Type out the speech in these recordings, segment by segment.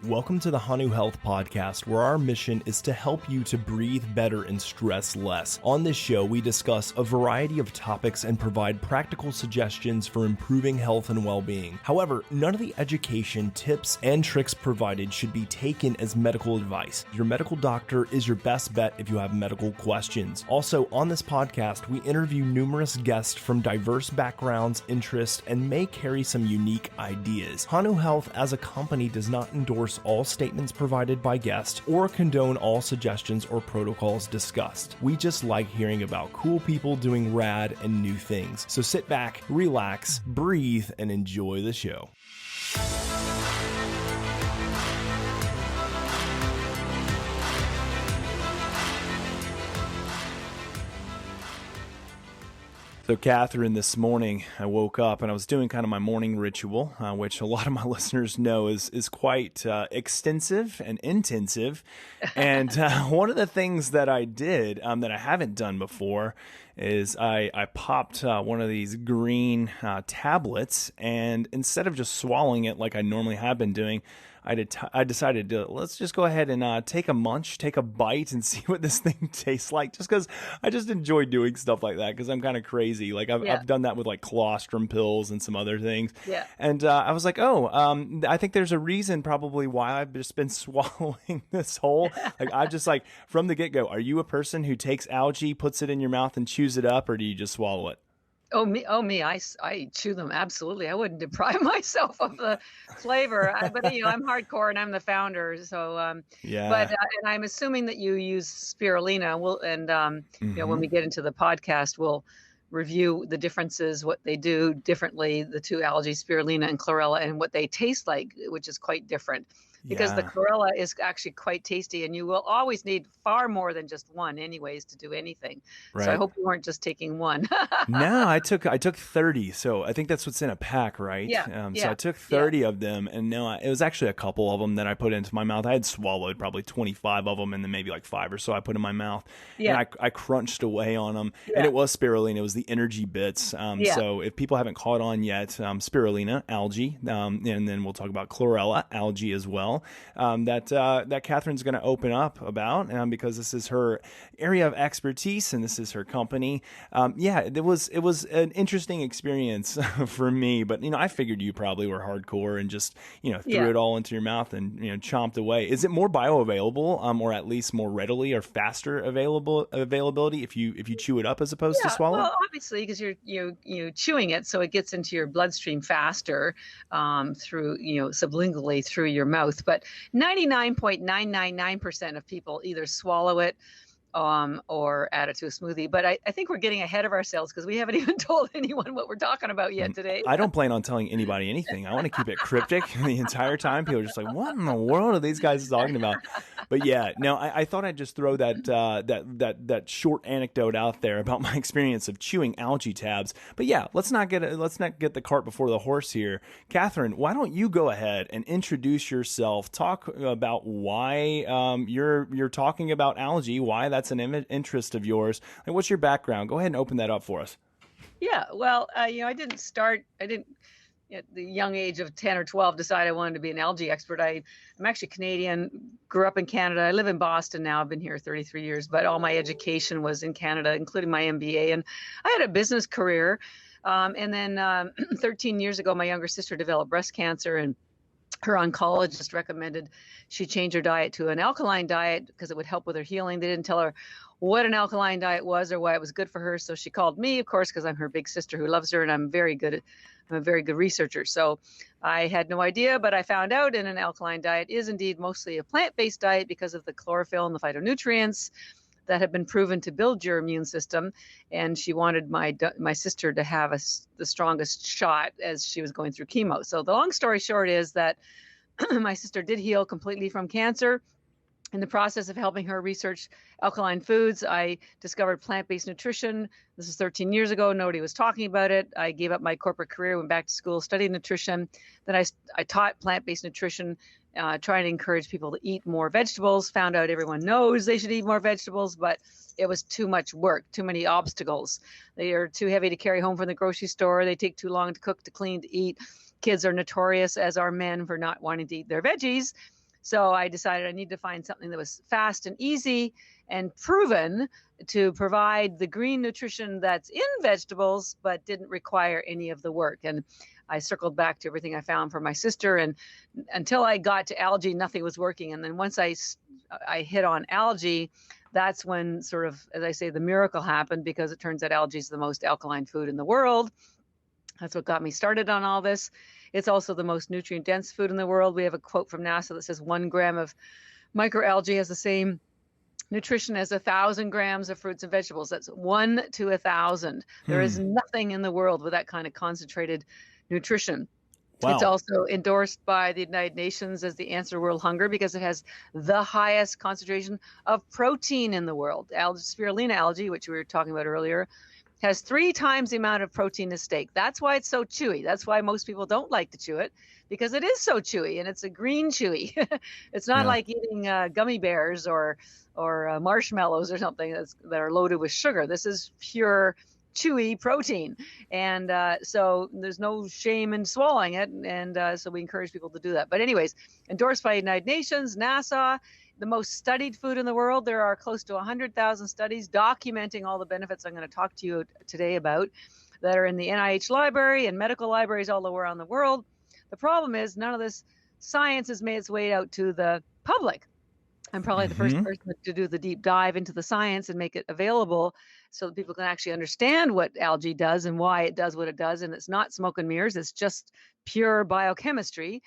Welcome to the Hanu Health Podcast, where our mission is to help you to breathe better and stress less. On this show, we discuss a variety of topics and provide practical suggestions for improving health and well-being. However, none of the education, tips, and tricks provided should be taken as medical advice. Your medical doctor is your best bet if you have medical questions. Also, on this podcast, we interview numerous guests from diverse backgrounds, interests, and may carry some unique ideas. Hanu Health as a company does not endorse all statements provided by guests or condone all suggestions or protocols discussed. We just like hearing about cool people doing rad and new things. So sit back, relax, breathe, and enjoy the show. So Catherine, this morning I woke up and I was doing kind of my morning ritual, which a lot of my listeners know is quite extensive and intensive. And one of the things that I did that I haven't done before is I popped one of these green tablets, and instead of just swallowing it like I normally have been doing, I decided to let's just go ahead and take a munch, take a bite, and see what this thing tastes like. Just because I just enjoy doing stuff like that because I'm kind of crazy. Like I've done that with like colostrum pills and some other things. Yeah. And I was like, I think there's a reason probably why I've just been swallowing this whole. Like I just like from the get go. Are you a person who takes algae, puts it in your mouth, and chews it up, or do you just swallow it? Oh, me. I chew them. Absolutely. I wouldn't deprive myself of the flavor, but I'm hardcore and I'm the founder. So, but, and I'm assuming that you use spirulina. When we get into the podcast, we'll review the differences, what they do differently, the two algae, spirulina and chlorella, and what they taste like, which is quite different. Because the chlorella is actually quite tasty, and you will always need far more than just one anyways to do anything. Right. So I hope you weren't just taking one. No, I took 30. So I think that's what's in a pack, right? Yeah. So I took 30 of them, and it was actually a couple of them that I put into my mouth. I had swallowed probably 25 of them, and then maybe like 5 or so I put in my mouth. Yeah. And I crunched away on them, and it was spirulina. It was the ENERGYbits. So if people haven't caught on yet, spirulina, algae, and then we'll talk about chlorella, algae as well. That Catherine's going to open up about because this is her area of expertise and this is her company. It was an interesting experience for me, but I figured you probably were hardcore and just threw it all into your mouth and chomped away. Is it more bioavailable or at least more readily or faster availability if you chew it up as opposed to swallow? Well, obviously because you're chewing it, so it gets into your bloodstream faster through sublingually through your mouth. But 99.999% of people either swallow it or add it to a smoothie. But I think we're getting ahead of ourselves because we haven't even told anyone what we're talking about yet today. I don't plan on telling anybody anything. I want to keep it cryptic the entire time. People are just like, what in the world are these guys talking about? But I thought I'd just throw that short anecdote out there about my experience of chewing algae tabs. But let's not get the cart before the horse here. Catherine, why don't you go ahead and introduce yourself? Talk about why you're talking about algae, why that's an interest of yours. Like, what's your background? Go ahead and open that up for us. Yeah, well, I didn't at the young age of 10 or 12 decide I wanted to be an algae expert. I'm actually Canadian, grew up in Canada. I live in Boston now. I've been here 33 years, but all my education was in Canada, including my MBA. And I had a business career. And then 13 years ago, my younger sister developed breast cancer, and her oncologist recommended she change her diet to an alkaline diet because it would help with her healing. They didn't tell her what an alkaline diet was or why it was good for her. So she called me, of course, because I'm her big sister who loves her, and I'm a very good researcher. So I had no idea, but I found out an alkaline diet is indeed mostly a plant-based diet because of the chlorophyll and the phytonutrients that have been proven to build your immune system. And she wanted my sister to have the strongest shot as she was going through chemo. So the long story short is that my sister did heal completely from cancer. In the process of helping her research alkaline foods, I discovered plant-based nutrition. This is 13 years ago. Nobody was talking about it. I gave up my corporate career, went back to school, studied nutrition. Then I taught plant-based nutrition, trying to encourage people to eat more vegetables. Found out everyone knows they should eat more vegetables, but it was too much work, too many obstacles. They are too heavy to carry home from the grocery store. They take too long to cook, to clean, to eat. Kids are notorious, as are men, for not wanting to eat their veggies. So I decided I need to find something that was fast and easy and proven to provide the green nutrition that's in vegetables, but didn't require any of the work. And I circled back to everything I found for my sister, and until I got to algae, nothing was working. And then once I hit on algae, that's when sort of, as I say, the miracle happened, because it turns out algae is the most alkaline food in the world. That's what got me started on all this. It's also the most nutrient dense food in the world. We have a quote from NASA that says 1 gram of microalgae has the same nutrition as 1,000 grams of fruits and vegetables. That's 1 to 1,000. There is nothing in the world with that kind of concentrated nutrition. Wow. It's also endorsed by the United Nations as the answer to world hunger, because it has the highest concentration of protein in the world. Spirulina algae, which we were talking about earlier, has 3 times the amount of protein as steak. That's why it's so chewy. That's why most people don't like to chew it, because it is so chewy, and it's a green chewy. It's not like eating gummy bears or marshmallows or something that are loaded with sugar. This is pure chewy protein, and so there's no shame in swallowing it, and so we encourage people to do that. But anyways, endorsed by United Nations, NASA, the most studied food in the world. There are close to 100,000 studies documenting all the benefits I'm going to talk to you today about, that are in the NIH library and medical libraries all around the world. The problem is none of this science has made its way out to the public. I'm probably the first person to do the deep dive into the science and make it available so that people can actually understand what algae does and why it does what it does. And it's not smoke and mirrors. It's just pure biochemistry.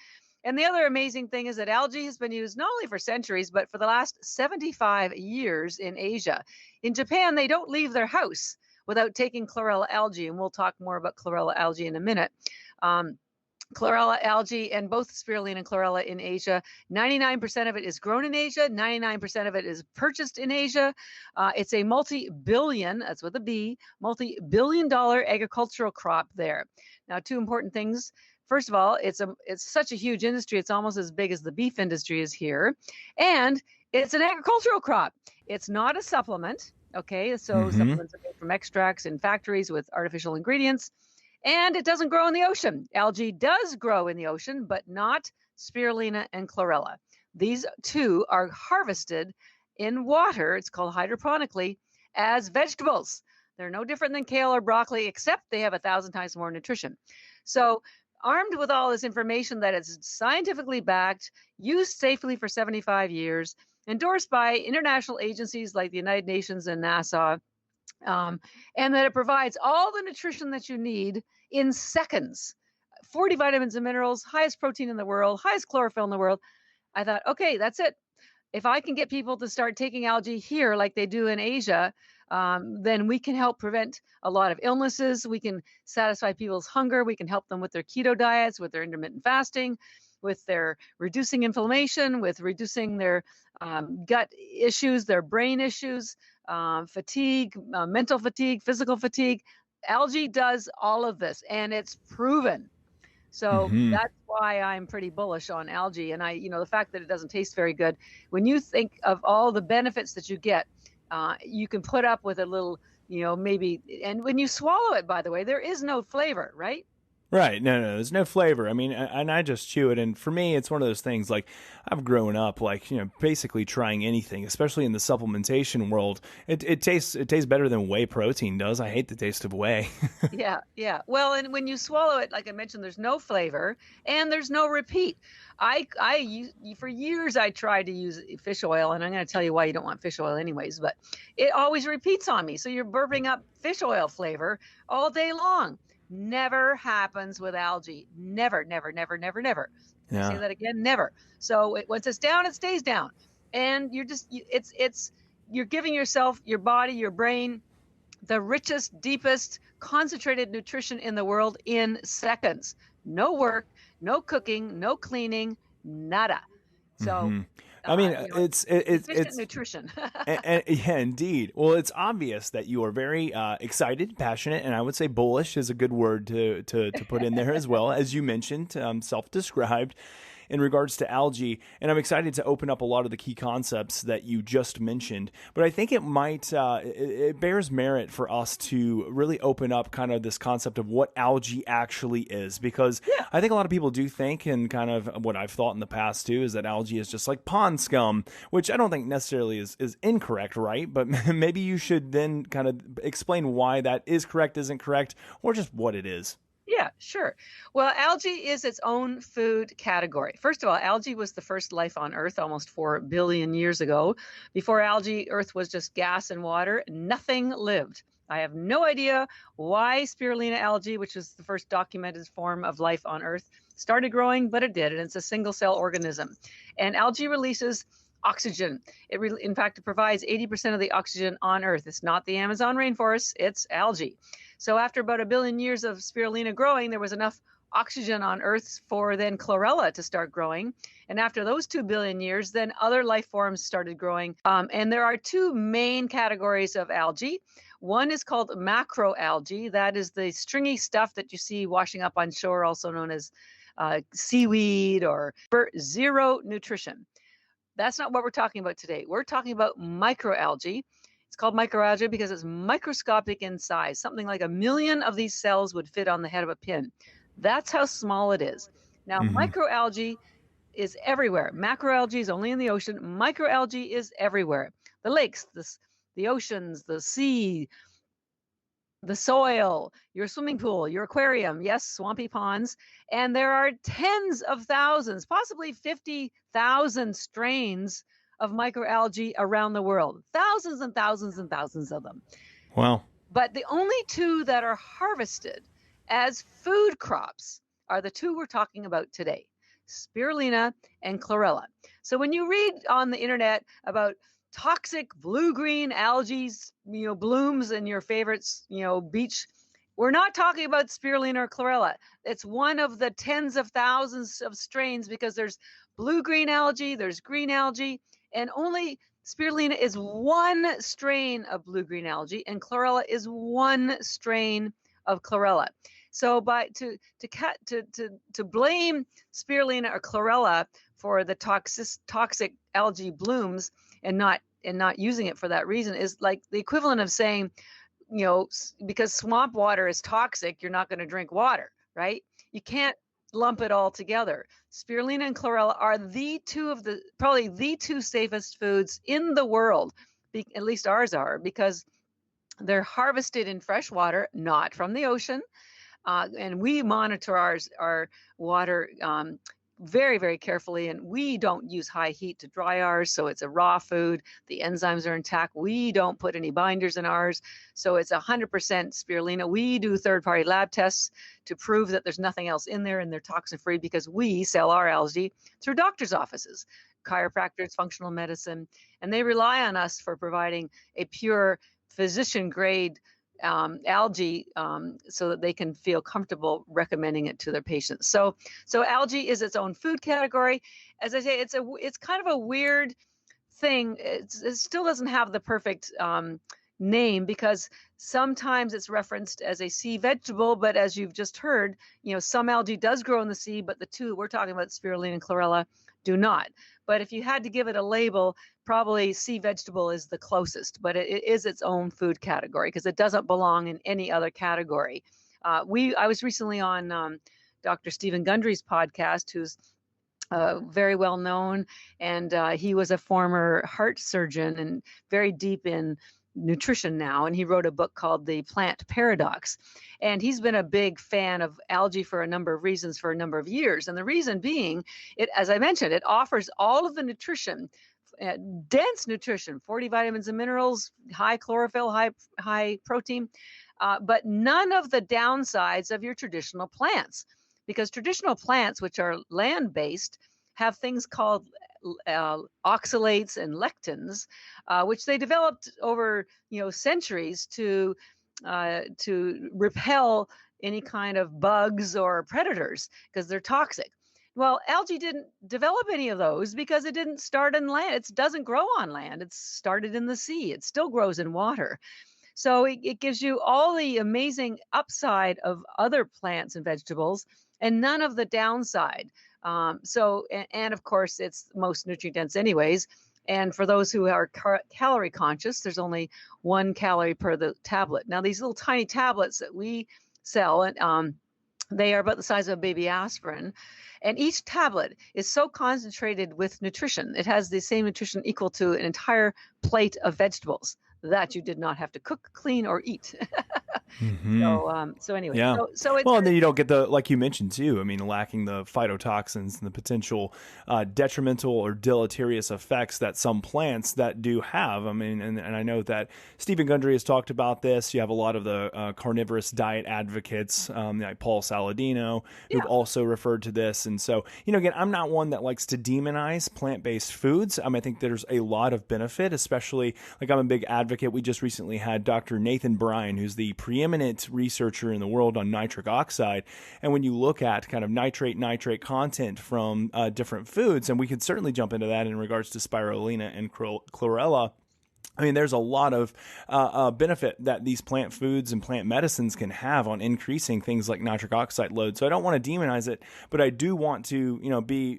And the other amazing thing is that algae has been used not only for centuries, but for the last 75 years in Asia. In Japan, they don't leave their house without taking chlorella algae. And we'll talk more about chlorella algae in a minute. Chlorella algae and both spirulina and chlorella in Asia. 99% of it is grown in Asia. 99% of it is purchased in Asia. It's a multi-billion, that's with a B, multi-billion-dollar agricultural crop there. Now, 2 important things. First of all, it's such a huge industry. It's almost as big as the beef industry is here. And it's an agricultural crop. It's not a supplement. Okay, so supplements are made from extracts in factories with artificial ingredients. And it doesn't grow in the ocean. Algae does grow in the ocean, but not spirulina and chlorella. These 2 are harvested in water. It's called hydroponically as vegetables. They're no different than kale or broccoli, except they have 1,000 times more nutrition. So armed with all this information that is scientifically backed, used safely for 75 years, endorsed by international agencies like the United Nations and NASA, and that it provides all the nutrition that you need in seconds. 40 vitamins and minerals, highest protein in the world, highest chlorophyll in the world. I thought, okay, that's it. If I can get people to start taking algae here like they do in Asia, then we can help prevent a lot of illnesses. We can satisfy people's hunger. We can help them with their keto diets, with their intermittent fasting, with their reducing inflammation, with reducing their gut issues, their brain issues, fatigue, mental fatigue, physical fatigue. Algae does all of this, and it's proven. So that's why I'm pretty bullish on algae. And the fact that it doesn't taste very good, when you think of all the benefits that you get, you can put up with a little, maybe, and when you swallow it, by the way, there is no flavor, right? Right. No, there's no flavor. I mean, and I just chew it. And for me, it's one of those things, like, I've grown up, like, basically trying anything, especially in the supplementation world. It tastes better than whey protein does. I hate the taste of whey. Yeah. Well, and when you swallow it, like I mentioned, there's no flavor and there's no repeat. For years, I tried to use fish oil, and I'm going to tell you why you don't want fish oil anyways, but it always repeats on me. So you're burping up fish oil flavor all day long. Never happens with algae. Never. Yeah. Say that again. Never. So once it's down, it stays down, and you're giving yourself, your body, your brain, the richest, deepest, concentrated nutrition in the world in seconds. No work, no cooking, no cleaning, nada. So. I mean, it's nutrition. and yeah, indeed. Well, it's obvious that you are very excited, passionate, and I would say bullish is a good word to put in there as well. As you mentioned, self-described. in regards to algae, and I'm excited to open up a lot of the key concepts that you just mentioned. But I think it might, it bears merit for us to really open up kind of this concept of what algae actually is, because I think a lot of people do think, and kind of what I've thought in the past too, is that algae is just like pond scum, which I don't think necessarily is incorrect, right? But maybe you should then kind of explain why that is correct, isn't correct, or just what it is. Yeah, sure. Well, algae is its own food category. First of all, algae was the first life on Earth almost 4 billion years ago. Before algae, Earth was just gas and water. Nothing lived. I have no idea why spirulina algae, which is the first documented form of life on Earth, started growing, but it did, and it's a single-cell organism. And algae releases oxygen. In fact, it provides 80% of the oxygen on Earth. It's not the Amazon rainforest, it's algae. So after about 1 billion years of spirulina growing, there was enough oxygen on Earth for then chlorella to start growing. And after those 2 billion years, then other life forms started growing. And there are two main categories of algae. One is called macroalgae. That is the stringy stuff that you see washing up on shore, also known as seaweed or zero nutrition. That's not what we're talking about today. We're talking about microalgae. It's called microalgae because it's microscopic in size. Something like 1 million of these cells would fit on the head of a pin. That's how small it is. Now, microalgae is everywhere. Macroalgae is only in the ocean. Microalgae is everywhere. The lakes, the oceans, the sea, the soil, your swimming pool, your aquarium, yes, swampy ponds. And there are tens of thousands, possibly 50,000 strains of microalgae around the world. Thousands and thousands and thousands of them. Wow. But the only two that are harvested as food crops are the two we're talking about today, spirulina and chlorella. So when you read on the internet about toxic blue-green algae, blooms in your favorites, beach, we're not talking about spirulina or chlorella. It's one of the tens of thousands of strains, because there's blue-green algae, there's green algae, and only spirulina is one strain of blue-green algae, and chlorella is one strain of chlorella. So to blame spirulina or chlorella for the toxic algae blooms and not using it for that reason is like the equivalent of saying, because swamp water is toxic, you're not going to drink water, right? You can't lump it all together. Spirulina and chlorella are probably the two safest foods in the world, at least ours are, because they're harvested in fresh water, not from the ocean. And we monitor our water very, very carefully, and we don't use high heat to dry ours, so it's a raw food. The enzymes are intact. We don't put any binders in ours, so it's 100% spirulina. We do third-party lab tests to prove that there's nothing else in there and they're toxin-free, because we sell our algae through doctors' offices, chiropractors, functional medicine, and they rely on us for providing a pure physician-grade algae so that they can feel comfortable recommending it to their patients. So algae is its own food category. As I say, it's kind of a weird thing. It still doesn't have the perfect name, because sometimes it's referenced as a sea vegetable, but as you've just heard, some algae does grow in the sea, but the two we're talking about, spirulina and chlorella, do not. But if you had to give it a label, probably sea vegetable is the closest, but it is its own food category because it doesn't belong in any other category. I was recently on Dr. Stephen Gundry's podcast, who's very well known, and he was a former heart surgeon and very deep in nutrition now, and he wrote a book called The Plant Paradox, and he's been a big fan of algae for a number of reasons for a number of years. And the reason being, as I mentioned, it offers all of the nutrition, dense nutrition, 40 vitamins and minerals, high chlorophyll, high protein, but none of the downsides of your traditional plants, because traditional plants, which are land-based, have things called oxalates and lectins, which they developed over centuries to repel any kind of bugs or predators because they're toxic. Well, algae didn't develop any of those because it didn't start on land. It doesn't grow on land. It's started in the sea. It still grows in water. So it gives you all the amazing upside of other plants and vegetables and none of the downside. And of course, it's most nutrient dense anyways. And for those who are calorie conscious, there's only 1 calorie per the tablet. Now, these little tiny tablets that we sell, and they are about the size of a baby aspirin. And each tablet is so concentrated with nutrition. It has the same nutrition equal to an entire plate of vegetables that you did not have to cook, clean, or eat. So anyway, Yeah. so it's, Well, and then you don't get the, like you mentioned too, I mean, lacking the phytotoxins and the potential detrimental or deleterious effects that some plants that do have. I mean, and I know that Stephen Gundry has talked about this. You have a lot of the carnivorous diet advocates, like Paul Saladino, who've also referred to this. And so, again, I'm not one that likes to demonize plant-based foods. I think there's a lot of benefit, especially, like, I'm a big advocate. We just recently had Dr. Nathan Bryan, who's the preeminent researcher in the world on nitric oxide. And when you look at kind of nitrate content from different foods, and we could certainly jump into that in regards to spirulina and chlorella, I mean, there's a lot of benefit that these plant foods and plant medicines can have on increasing things like nitric oxide load. So I don't want to demonize it, but I do want to, be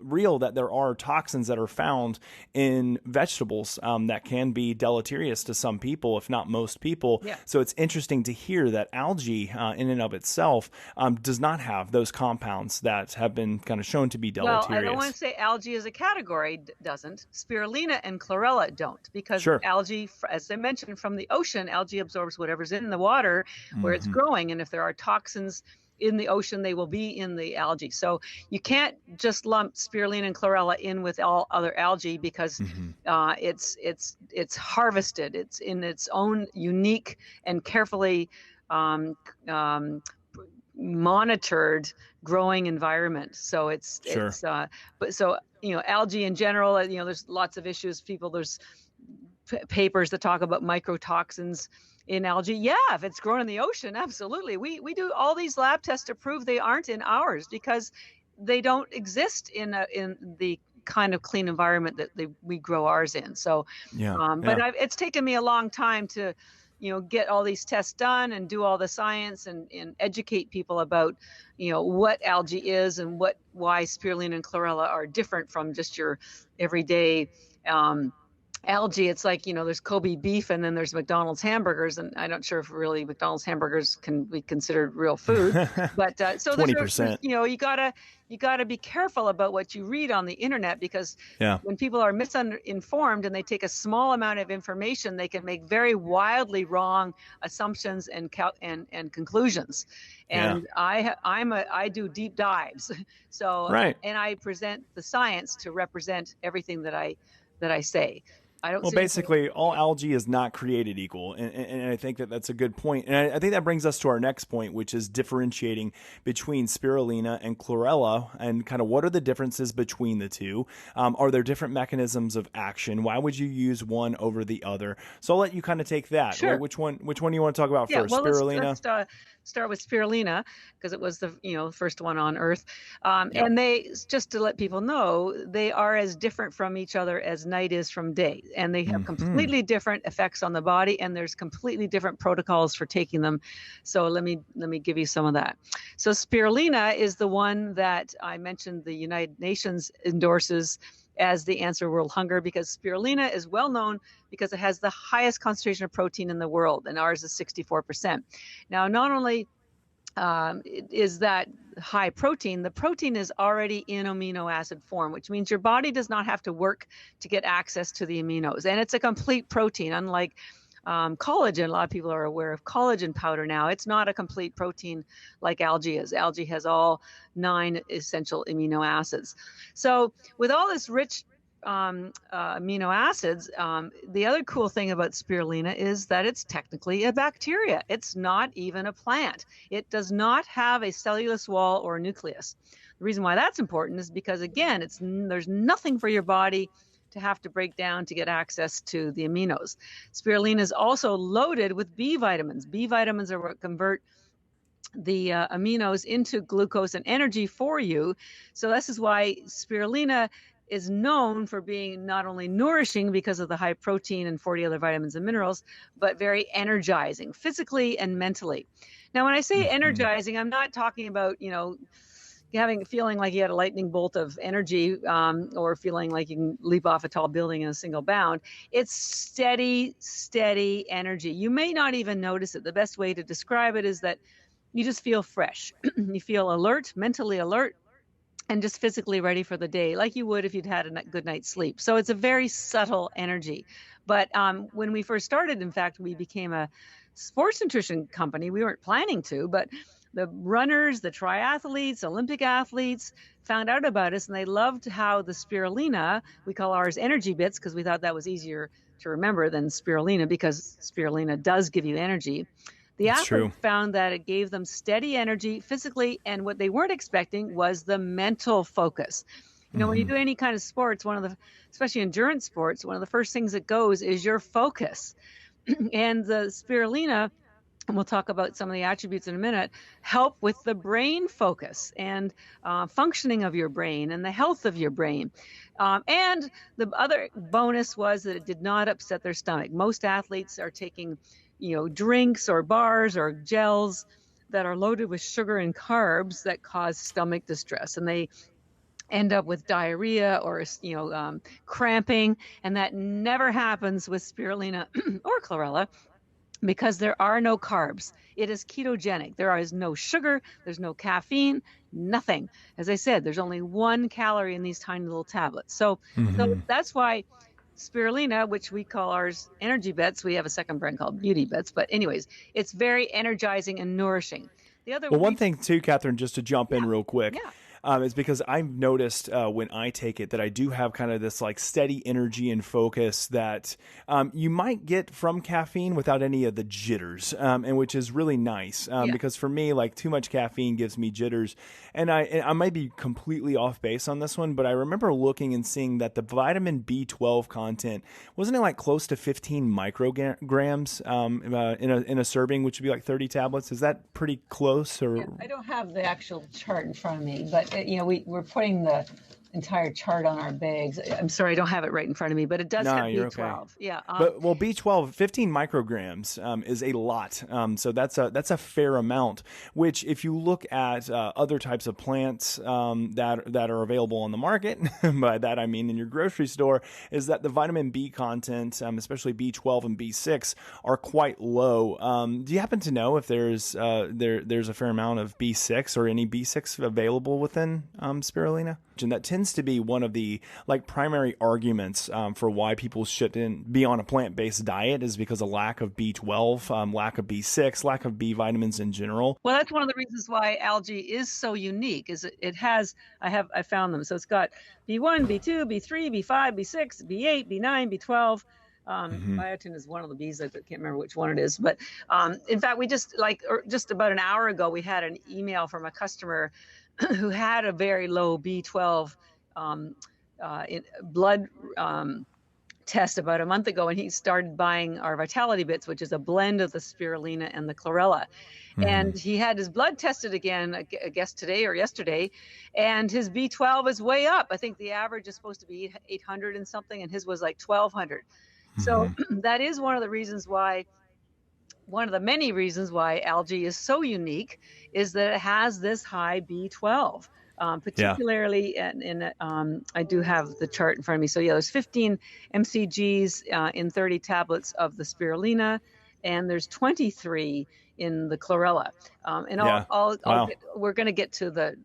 real that there are toxins that are found in vegetables that can be deleterious to some people, if not most people. Yeah. So it's interesting to hear that algae in and of itself does not have those compounds that have been kind of shown to be deleterious. Well, I don't want to say algae as a category doesn't. Spirulina and chlorella don't, because algae, as I mentioned, from the ocean, algae absorbs whatever's in the water where it's growing. And if there are toxins in the ocean, they will be in the algae. So you can't just lump spirulina and chlorella in with all other algae, because it's harvested. It's in its own unique and carefully monitored growing environment. So algae in general, there's lots of issues. There's papers that talk about mycotoxins in algae. Yeah, if it's grown in the ocean, absolutely. We do all these lab tests to prove they aren't in ours, because they don't exist in the kind of clean environment that we grow ours in. So, but it's taken me a long time to, get all these tests done and do all the science and educate people about, what algae is and why spirulina and chlorella are different from just your everyday algae. It's like, there's Kobe beef and then there's McDonald's hamburgers, and I'm not sure if really McDonald's hamburgers can be considered real food. But so 20%. You gotta be careful about what you read on the internet, because when people are misinformed and they take a small amount of information, they can make very wildly wrong assumptions and conclusions. And I do deep dives. So and I present the science to represent everything that I say. Basically, all algae is not created equal, and I think that that's a good point. And I think that brings us to our next point, which is differentiating between spirulina and chlorella, and kind of what are the differences between the two? Are there different mechanisms of action? Why would you use one over the other? So I'll let you kind of take that. Sure. Right? Which one do you want to talk about first? Well, spirulina. Let's start with spirulina, because it was the first one on Earth. And they, just to let people know, they are as different from each other as night is from day. And they have completely different effects on the body, and there's completely different protocols for taking them. So let me give you some of that. So spirulina is the one that I mentioned the United Nations endorses as the answer to world hunger, because spirulina is well known because it has the highest concentration of protein in the world, and ours is 64%. Now, not only is that high protein, the protein is already in amino acid form, which means your body does not have to work to get access to the aminos. And it's a complete protein, unlike collagen. A lot of people are aware of collagen powder now. It's not a complete protein like algae is. Algae has all 9 essential amino acids. So with all this rich amino acids, the other cool thing about spirulina is that it's technically a bacteria. It's not even a plant. It does not have a cellulose wall or nucleus. The reason why that's important is because, again, there's nothing for your body to have to break down to get access to the aminos. Spirulina is also loaded with B vitamins. B vitamins are what convert the aminos into glucose and energy for you. So this is why spirulina is known for being not only nourishing because of the high protein and 40 other vitamins and minerals, but very energizing physically and mentally. Now, when I say energizing, I'm not talking about, feeling like you had a lightning bolt of energy, or feeling like you can leap off a tall building in a single bound. It's steady energy. You may not even notice it. The best way to describe it is that you just feel fresh. You feel alert, mentally alert, and just physically ready for the day, like you would if you'd had a good night's sleep. So it's a very subtle energy. But when we first started, in fact, we became a sports nutrition company. We weren't planning to, but the runners, the triathletes, Olympic athletes found out about us, and they loved how the spirulina, we call ours ENERGYbits because we thought that was easier to remember than spirulina, because spirulina does give you energy. The athletes found that it gave them steady energy physically, and what they weren't expecting was the mental focus. You know, when you do any kind of sports, especially endurance sports, one of the first things that goes is your focus. And the spirulina, and we'll talk about some of the attributes in a minute, help with the brain focus and functioning of your brain and the health of your brain. And the other bonus was that it did not upset their stomach. Most athletes are taking, drinks or bars or gels that are loaded with sugar and carbs that cause stomach distress, and they end up with diarrhea or cramping, and that never happens with spirulina or chlorella, because there are no carbs. It is ketogenic. There is no sugar. There's no caffeine, nothing. As I said, there's only 1 calorie in these tiny little tablets. So that's why spirulina, which we call ours ENERGYbits, we have a second brand called BeautyBits, but anyways, it's very energizing and nourishing. One thing too, Catherine, just to jump in real quick, is because I've noticed when I take it that I do have kind of this like steady energy and focus that you might get from caffeine without any of the jitters, and which is really nice because for me, like too much caffeine gives me jitters, and I might be completely off base on this one, but I remember looking and seeing that the vitamin B12 content wasn't it like close to 15 micrograms in a serving, which would be like 30 tablets. Is that pretty close? Or I don't have the actual chart in front of me, but we're putting the entire chart on our bags. I'm sorry, I don't have it right in front of me, but it does have B12. Okay. Yeah. But B12, 15 micrograms is a lot. So that's a fair amount, which if you look at other types of plants that are available on the market, by that I mean in your grocery store, is that the vitamin B content, especially B12 and B6, are quite low. Do you happen to know if there's a fair amount of B6 or any B6 available within spirulina? And that tends to be one of the primary arguments for why people shouldn't be on a plant-based diet, is because of lack of B12, lack of B6, lack of B vitamins in general. Well, that's one of the reasons why algae is so unique. Is it has I found them. So it's got B1, B2, B3, B5, B6, B8, B9, B12. Biotin is one of the B's. I can't remember which one it is, but in fact, we just about an hour ago, we had an email from a customer who had a very low B12 in blood test about a month ago, and he started buying our Vitality Bits, which is a blend of the spirulina and the chlorella. And he had his blood tested again, I guess today or yesterday, and his B12 is way up. I think the average is supposed to be 800 and something, and his was like 1200. So that is one of the many reasons why algae is so unique, is that it has this high B12, particularly I do have the chart in front of me. So there's 15 mcgs in 30 tablets of the spirulina, and there's 23 in the chlorella. We're going to get to the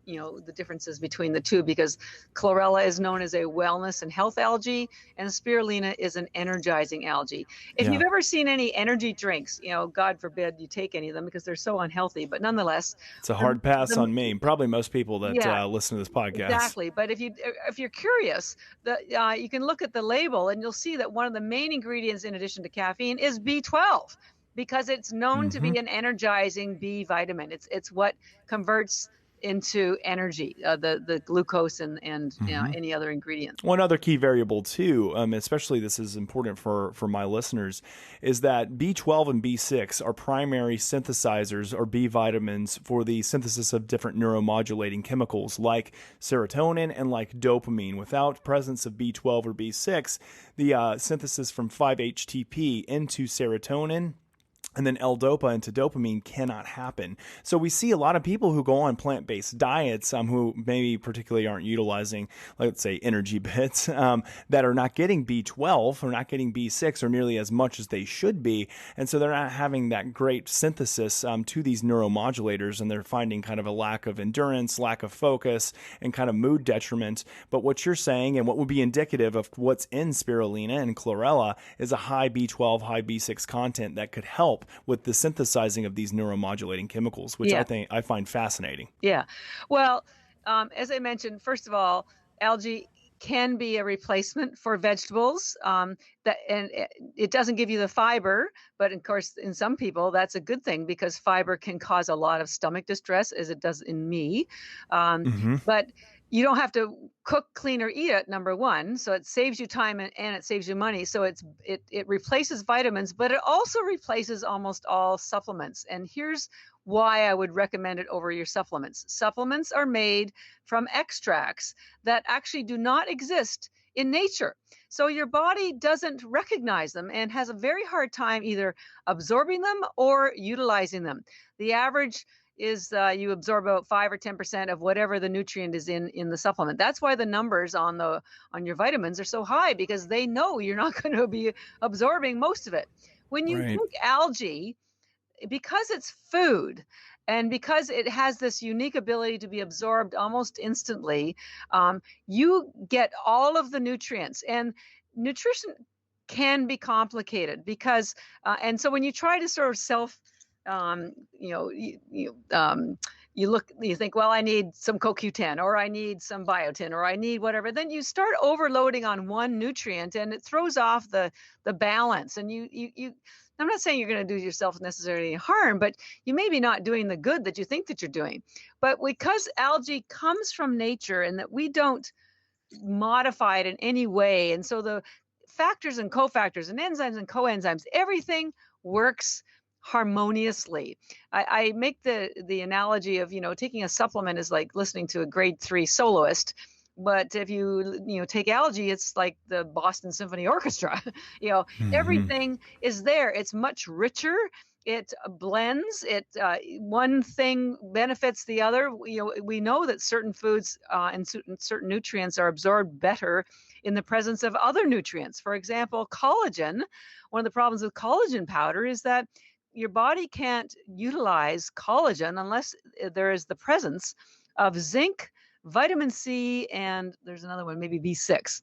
differences between the two, because chlorella is known as a wellness and health algae, and spirulina is an energizing algae. If you've ever seen any energy drinks, God forbid you take any of them because they're so unhealthy, but nonetheless, it's a hard pass on me. Probably most people that listen to this podcast. Exactly. But if you're curious, you can look at the label and you'll see that one of the main ingredients, in addition to caffeine, is B12. Because it's known to be an energizing B vitamin. It's what converts into energy, the glucose and any other ingredient. One other key variable too, especially this is important for my listeners, is that B12 and B6 are primary synthesizers or B vitamins for the synthesis of different neuromodulating chemicals like serotonin and like dopamine. Without presence of B12 or B6, the synthesis from 5-HTP into serotonin and then L-DOPA into dopamine cannot happen. So we see a lot of people who go on plant-based diets, who maybe particularly aren't utilizing, let's say, ENERGYbits, that are not getting B12 or not getting B6 or nearly as much as they should be. And so they're not having that great synthesis to these neuromodulators, and they're finding kind of a lack of endurance, lack of focus, and kind of mood detriment. But what you're saying, and what would be indicative of what's in spirulina and chlorella, is a high B12, high B6 content that could help with the synthesizing of these neuromodulating chemicals, which I find fascinating. Yeah. Well, as I mentioned, first of all, algae can be a replacement for vegetables. And it doesn't give you the fiber, but of course, in some people, that's a good thing because fiber can cause a lot of stomach distress, as it does in me. But you don't have to cook, clean, or eat it, number one. So it saves you time and it saves you money. So it replaces vitamins, but it also replaces almost all supplements. And here's why I would recommend it over your supplements. Supplements are made from extracts that actually do not exist in nature. So your body doesn't recognize them and has a very hard time either absorbing them or utilizing them. The average is you absorb about 5 or 10% of whatever the nutrient is in the supplement. That's why the numbers on your vitamins are so high, because they know you're not going to be absorbing most of it. When you take algae, because it's food and because it has this unique ability to be absorbed almost instantly, you get all of the nutrients. And nutrition can be complicated because, and so when you try to sort of you think, well, I need some CoQ10 or I need some biotin or I need whatever. Then you start overloading on one nutrient and it throws off the balance. And I'm not saying you're going to do yourself necessarily harm, but you may be not doing the good that you think that you're doing. But because algae comes from nature and that we don't modify it in any way, and so the factors and cofactors and enzymes and coenzymes, everything works harmoniously. I make the analogy of, taking a supplement is like listening to a grade 3 soloist. But if you take algae, it's like the Boston Symphony Orchestra. Everything is there. It's much richer. It blends. One thing benefits the other. We know that certain foods and certain nutrients are absorbed better in the presence of other nutrients. For example, collagen. One of the problems with collagen powder is that your body can't utilize collagen unless there is the presence of zinc, vitamin C, and there's another one, maybe B6.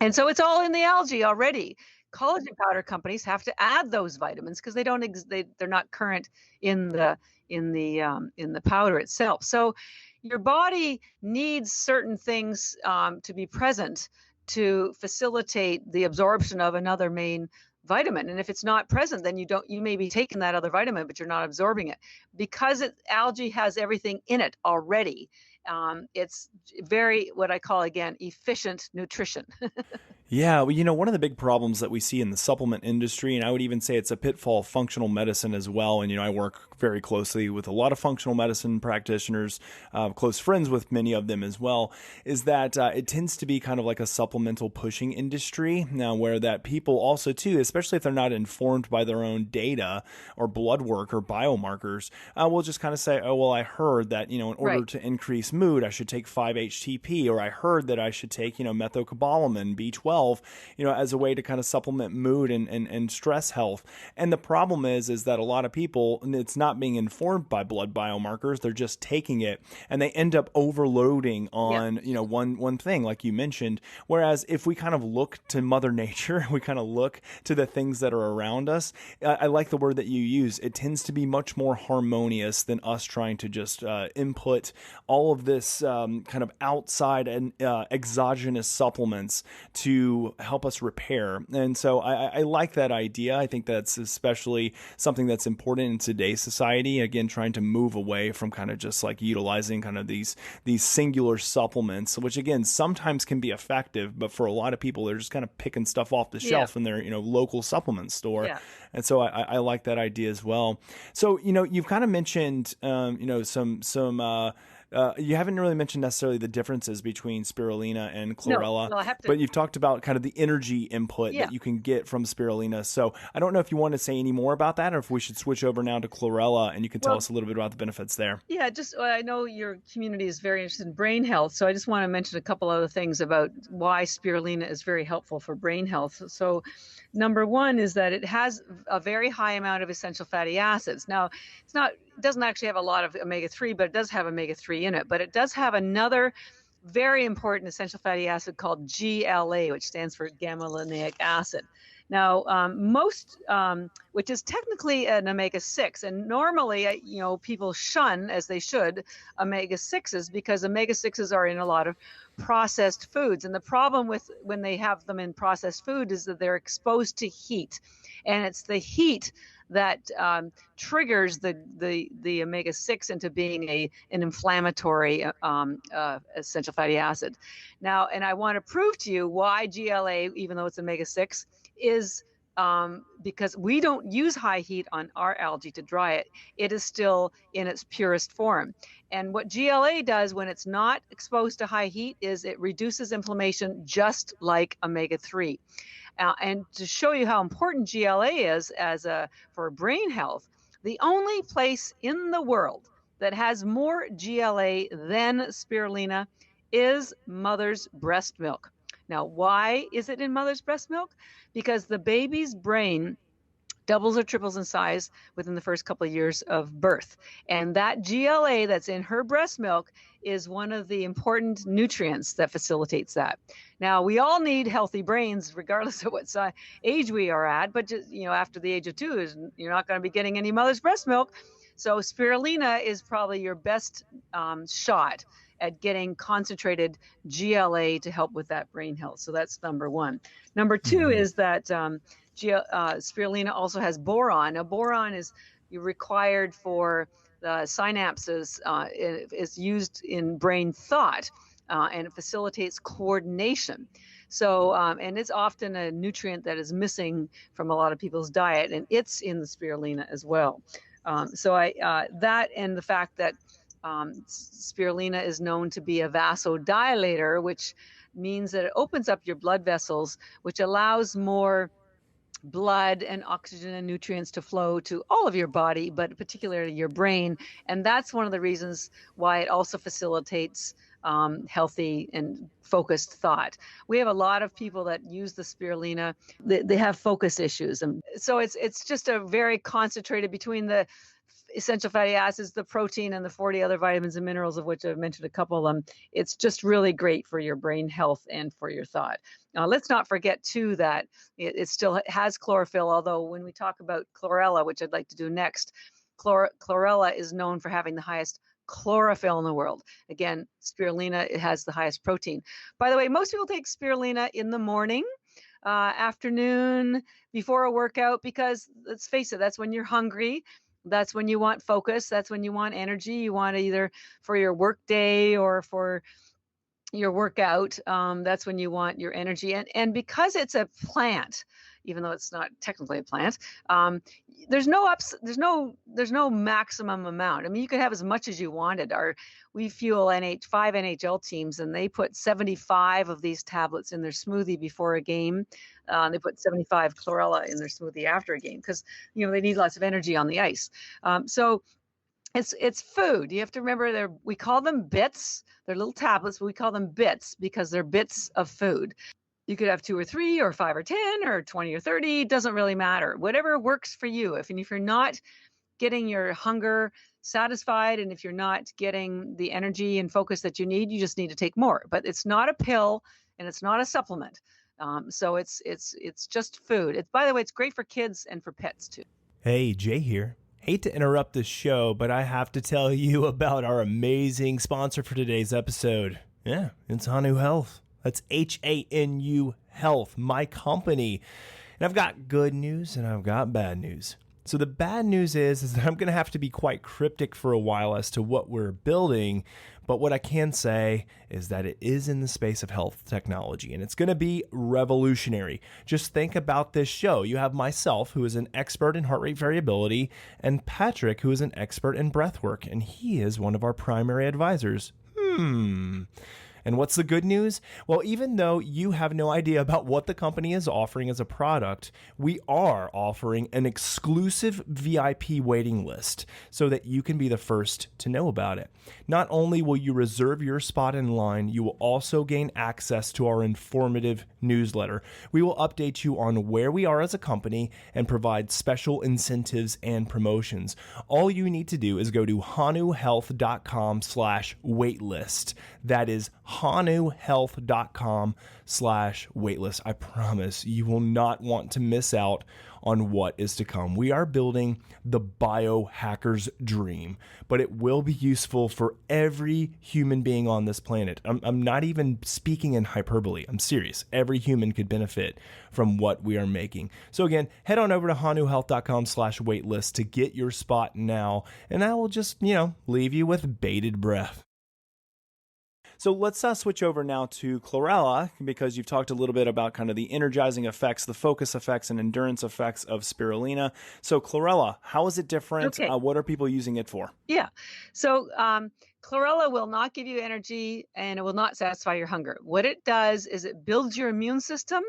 And so it's all in the algae already. Collagen powder companies have to add those vitamins because they're not current in the powder itself. So your body needs certain things to be present to facilitate the absorption of another main vitamin. And if it's not present, then you may be taking that other vitamin, but you're not absorbing it. Because algae has everything in it already. It's very, what I call, again, efficient nutrition. Yeah, well, one of the big problems that we see in the supplement industry, and I would even say it's a pitfall of functional medicine as well, and I work very closely with a lot of functional medicine practitioners, close friends with many of them as well, is that it tends to be kind of like a supplemental pushing industry now, where that people also too, especially if they're not informed by their own data or blood work or biomarkers, will just kind of say, oh, well, I heard that, in order to increase mood, I should take 5-HTP, or I heard that I should take, methylcobalamin, B12, as a way to kind of supplement mood and stress health. And the problem is that a lot of people, it's not being informed by blood biomarkers. They're just taking it and they end up overloading on, one thing, like you mentioned. Whereas if we kind of look to Mother Nature, we kind of look to the things that are around us, I like the word that you use. It tends to be much more harmonious than us trying to just input all of this kind of outside and exogenous supplements to help us repair. And so I like that idea. I think that's especially something that's important in today's society. Again, trying to move away from kind of just like utilizing kind of these singular supplements, which again, sometimes can be effective, but for a lot of people, they're just kind of picking stuff off the shelf in their, local supplement store. Yeah. And so I like that idea as well. So, you've kind of mentioned, some You haven't really mentioned necessarily the differences between spirulina and chlorella, No, well, I have to. but you've talked about kind of the energy input Yeah. that you can get from spirulina. So I don't know if you want to say any more about that, or if we should switch over now to chlorella and you could tell us a little bit about the benefits there. Yeah, just I know your community is very interested in brain health, so I just want to mention a couple other things about why spirulina is very helpful for brain health. So, number one is that it has a very high amount of essential fatty acids. Now, it doesn't actually have a lot of omega-3, but it does have omega-3 in it. But it does have another very important essential fatty acid called GLA, which stands for gamma linolenic acid. Now, which is technically an omega-6, and normally, people shun, as they should, omega-6s because omega-6s are in a lot of processed foods. And the problem with when they have them in processed food is that they're exposed to heat, and it's the heat that triggers the omega-6 into being an inflammatory essential fatty acid. Now, and I want to prove to you why GLA, even though it's omega-6, is because we don't use high heat on our algae to dry it. It is still in its purest form. And what GLA does when it's not exposed to high heat is it reduces inflammation just like omega-3. And to show you how important GLA is for brain health, the only place in the world that has more GLA than spirulina is mother's breast milk. Now, why is it in mother's breast milk? Because the baby's brain doubles or triples in size within the first couple of years of birth. And that GLA that's in her breast milk is one of the important nutrients that facilitates that. Now, we all need healthy brains, regardless of what age we are at, but just, after the age of 2, you're not going to be getting any mother's breast milk. So spirulina is probably your best shot at getting concentrated GLA to help with that brain health. So that's number one. Number two is that spirulina also has boron. Now, boron is required for the synapses, is used in brain thought, and it facilitates coordination. So, and it's often a nutrient that is missing from a lot of people's diet, and it's in the spirulina as well. That and the fact that spirulina is known to be a vasodilator, which means that it opens up your blood vessels, which allows more blood and oxygen and nutrients to flow to all of your body, but particularly your brain. And that's one of the reasons why it also facilitates healthy and focused thought. We have a lot of people that use the spirulina. They have focus issues. And so it's just a very concentrated between the essential fatty acids, the protein, and the 40 other vitamins and minerals, of which I've mentioned a couple of them. It's just really great for your brain health and for your thought. Now, let's not forget, too, that it still has chlorophyll, although when we talk about chlorella, which I'd like to do next, chlorella is known for having the highest chlorophyll in the world. Again, spirulina, it has the highest protein. By the way, most people take spirulina in the morning, afternoon, before a workout, because let's face it, that's when you're hungry. That's when you want focus. That's when you want energy. You want it either for your work day or for your workout. That's when you want your energy. And because it's a plant, even though it's not technically a plant, there's no maximum amount. I mean, you could have as much as you wanted. We fuel 5 NHL teams, and they put 75 of these tablets in their smoothie before a game. They put 75 chlorella in their smoothie after a game because they need lots of energy on the ice. So it's food. You have to remember we call them bits. They're little tablets, but we call them bits because they're bits of food. You could have 2 or 3 or 5 or 10 or 20 or 30. It doesn't really matter. Whatever works for you. If you're not getting your hunger satisfied, and if you're not getting the energy and focus that you need, you just need to take more. But it's not a pill and it's not a supplement. So it's just food. By the way, it's great for kids and for pets too. Hey, Jay here. Hate to interrupt the show, but I have to tell you about our amazing sponsor for today's episode. Yeah, it's Hanu Health. That's Hanu Health, my company. And I've got good news and I've got bad news. So the bad news is that I'm going to have to be quite cryptic for a while as to what we're building. But what I can say is that it is in the space of health technology, and it's going to be revolutionary. Just think about this show. You have myself, who is an expert in heart rate variability, and Patrick, who is an expert in breath work, and he is one of our primary advisors. And what's the good news? Well, even though you have no idea about what the company is offering as a product, we are offering an exclusive VIP waiting list so that you can be the first to know about it. Not only will you reserve your spot in line, you will also gain access to our informative newsletter. We will update you on where we are as a company and provide special incentives and promotions. All you need to do is go to hanuhealth.com/waitlist. That is hanuhealth.com/waitlist. I promise you will not want to miss out on what is to come. We are building the biohacker's dream, but it will be useful for every human being on this planet. I'm not even speaking in hyperbole. I'm serious. Every human could benefit from what we are making. So again, head on over to hanuhealth.com/waitlist to get your spot now, and I will just, leave you with bated breath. So let's switch over now to chlorella, because you've talked a little bit about kind of the energizing effects, the focus effects, and endurance effects of spirulina. So chlorella, how is it different? Okay. What are people using it for? Yeah. So chlorella will not give you energy, and it will not satisfy your hunger. What it does is it builds your immune system,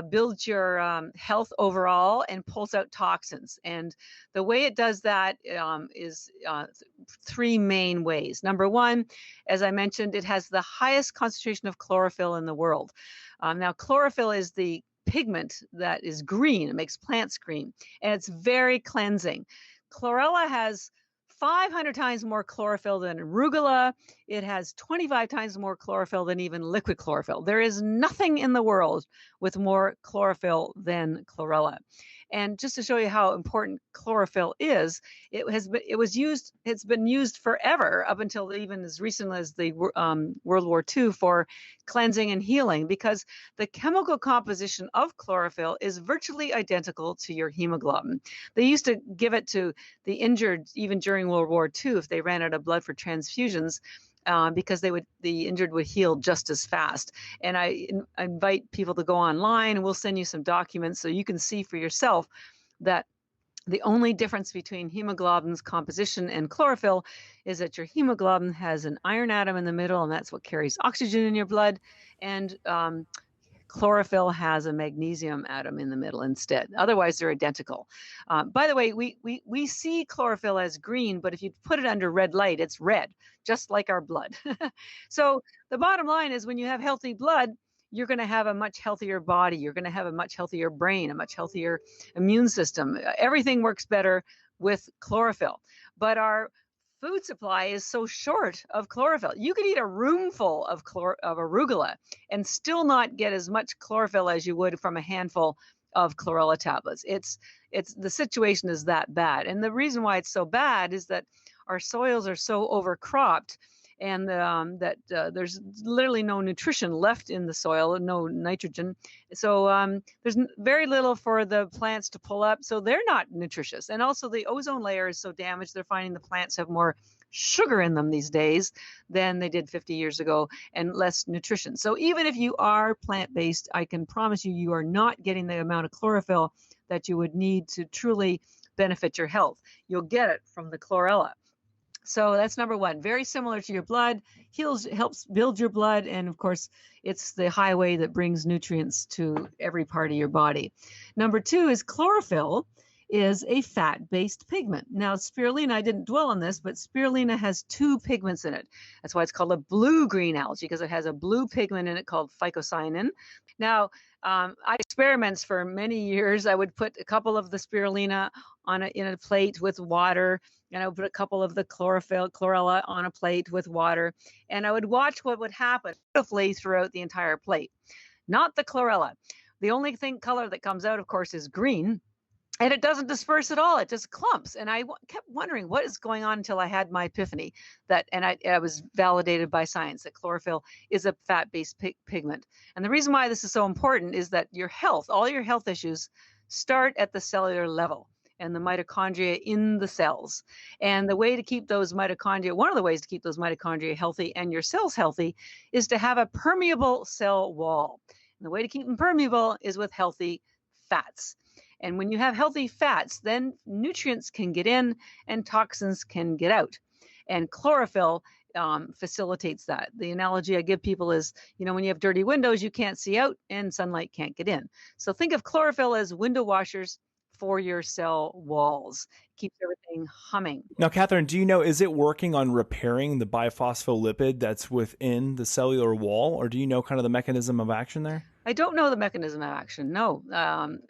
builds your health overall, and pulls out toxins. And the way it does that is three main ways. Number one, as I mentioned, it has the highest concentration of chlorophyll in the world. Now, chlorophyll is the pigment that is green. It makes plants green, and it's very cleansing. Chlorella has 500 times more chlorophyll than arugula. It has 25 times more chlorophyll than even liquid chlorophyll. There is nothing in the world with more chlorophyll than chlorella. And just to show you how important chlorophyll is, it's been used forever, up until even as recent as the World War II, for cleansing and healing, because the chemical composition of chlorophyll is virtually identical to your hemoglobin. They used to give it to the injured even during World War II if they ran out of blood for transfusions, because the injured would heal just as fast. And I invite people to go online, and we'll send you some documents so you can see for yourself that the only difference between hemoglobin's composition and chlorophyll is that your hemoglobin has an iron atom in the middle, and that's what carries oxygen in your blood. And chlorophyll has a magnesium atom in the middle instead. Otherwise, they're identical. By the way, we see chlorophyll as green, but if you put it under red light, it's red, just like our blood. So the bottom line is, when you have healthy blood, you're going to have a much healthier body. You're going to have a much healthier brain, a much healthier immune system. Everything works better with chlorophyll. But our food supply is so short of chlorophyll. You could eat a roomful of arugula and still not get as much chlorophyll as you would from a handful of chlorella tablets. It's the situation is that bad. And the reason why it's so bad is that our soils are so overcropped, and there's literally no nutrition left in the soil, no nitrogen. So there's very little for the plants to pull up, so they're not nutritious. And also the ozone layer is so damaged, they're finding the plants have more sugar in them these days than they did 50 years ago, and less nutrition. So even if you are plant-based, I can promise you, you are not getting the amount of chlorophyll that you would need to truly benefit your health. You'll get it from the chlorella. So that's number one. Very similar to your blood, helps build your blood, and of course, it's the highway that brings nutrients to every part of your body. Number two is chlorophyll is a fat-based pigment. Now, spirulina, I didn't dwell on this, but spirulina has two pigments in it. That's why it's called a blue-green algae, because it has a blue pigment in it called phycocyanin. Now, I experiments for many years. I would put a couple of the spirulina in a plate with water, and I would put a couple of the chlorella on a plate with water, and I would watch what would happen beautifully throughout the entire plate. Not the chlorella. The only color that comes out, of course, is green. And it doesn't disperse at all. It just clumps. And I kept wondering what is going on until I had my epiphany I was validated by science that chlorophyll is a fat-based pigment. And the reason why this is so important is that your health, all your health issues, start at the cellular level. and the mitochondria in the cells. And the way to keep those mitochondria, one of the ways to keep those mitochondria healthy and your cells healthy is to have a permeable cell wall. And the way to keep them permeable is with healthy fats. And when you have healthy fats, then nutrients can get in and toxins can get out. And chlorophyll facilitates that. The analogy I give people is, when you have dirty windows, you can't see out and sunlight can't get in. So think of chlorophyll as window washers for your cell walls. Keeps everything humming. Now, Catharine, do you know, is it working on repairing the biphospholipid that's within the cellular wall, or do you know kind of the mechanism of action there? I don't know the mechanism of action, no.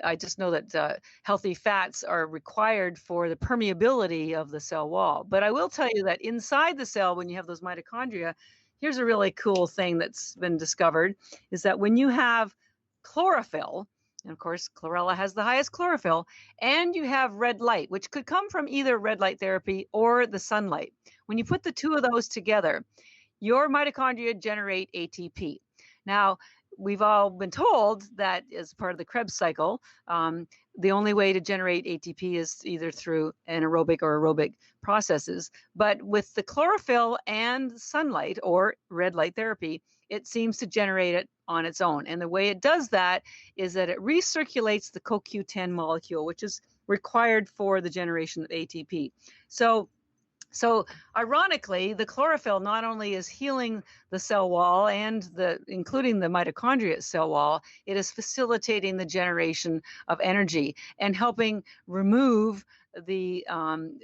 I just know that healthy fats are required for the permeability of the cell wall. But I will tell you that inside the cell, when you have those mitochondria, here's a really cool thing that's been discovered, is that when you have chlorophyll, and of course, chlorella has the highest chlorophyll, and you have red light, which could come from either red light therapy or the sunlight. When you put the two of those together, your mitochondria generate ATP. Now, we've all been told that as part of the Krebs cycle, the only way to generate ATP is either through anaerobic or aerobic processes. But with the chlorophyll and sunlight or red light therapy, it seems to generate it on its own. And the way it does that is that it recirculates the CoQ10 molecule, which is required for the generation of ATP. So ironically, the chlorophyll not only is healing the cell wall and including the mitochondria cell wall, it is facilitating the generation of energy and helping remove the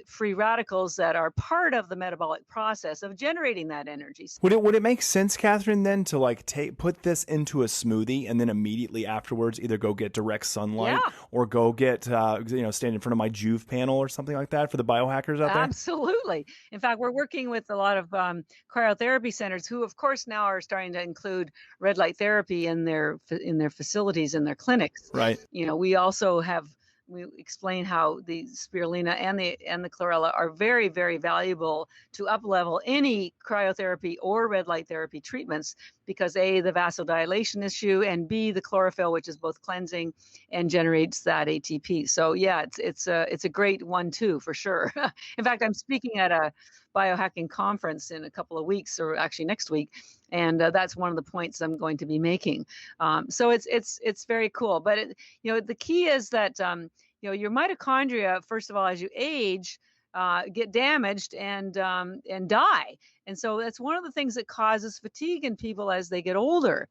free radicals that are part of the metabolic process of generating that energy. Would it make sense, Catharine, then to put this into a smoothie and then immediately afterwards either go get direct sunlight or go get stand in front of my Juve panel or something like that for the biohackers out there? Absolutely. In fact, we're working with a lot of cryotherapy centers who, of course, now are starting to include red light therapy in their facilities, in their clinics. Right. We also we explain how the spirulina and the chlorella are very, very valuable to up-level any cryotherapy or red light therapy treatments because A, the vasodilation issue, and B, the chlorophyll, which is both cleansing and generates that ATP. So yeah, it's a great one too, for sure. In fact, I'm speaking at a biohacking conference in a couple of weeks, or actually next week, and that's one of the points I'm going to be making. So it's very cool. But the key is that your mitochondria, first of all, as you age, get damaged and die. And so that's one of the things that causes fatigue in people as they get older.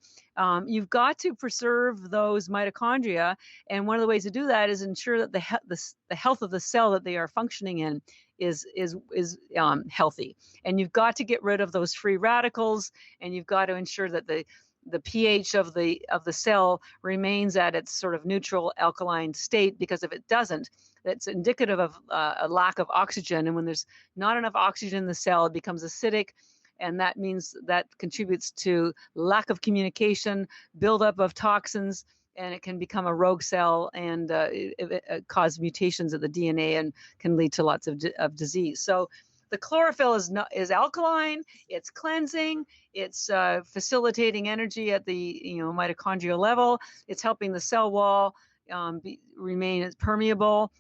You've got to preserve those mitochondria, and one of the ways to do that is ensure that the health of the cell that they are functioning in is healthy. And you've got to get rid of those free radicals, and you've got to ensure that the pH of the cell remains at its sort of neutral alkaline state, because if it doesn't, that's indicative of a lack of oxygen. And when there's not enough oxygen in the cell, it becomes acidic. And that means that contributes to lack of communication, buildup of toxins, and it can become a rogue cell and it cause mutations of the DNA and can lead to lots of disease. So the chlorophyll is alkaline, it's cleansing, it's facilitating energy at the mitochondrial level, it's helping the cell wall remain permeable.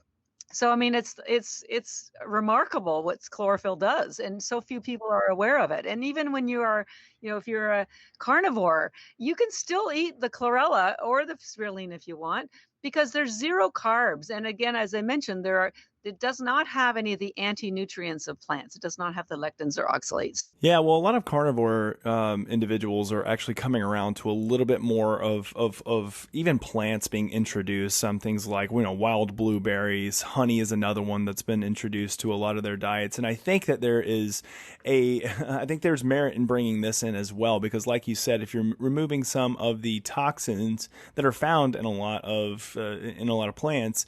So I mean, it's remarkable what chlorophyll does, and so few people are aware of it. And even when you are, if you're a carnivore, you can still eat the chlorella or the spirulina if you want, because there's zero carbs. And again, as I mentioned, it does not have any of the anti-nutrients of plants. It does not have the lectins or oxalates. Yeah, well, a lot of carnivore individuals are actually coming around to a little bit more of even plants being introduced. Some things like, wild blueberries, honey is another one that's been introduced to a lot of their diets. And I think that there's merit in bringing this in as well, because like you said, if you're removing some of the toxins that are found in a lot of plants,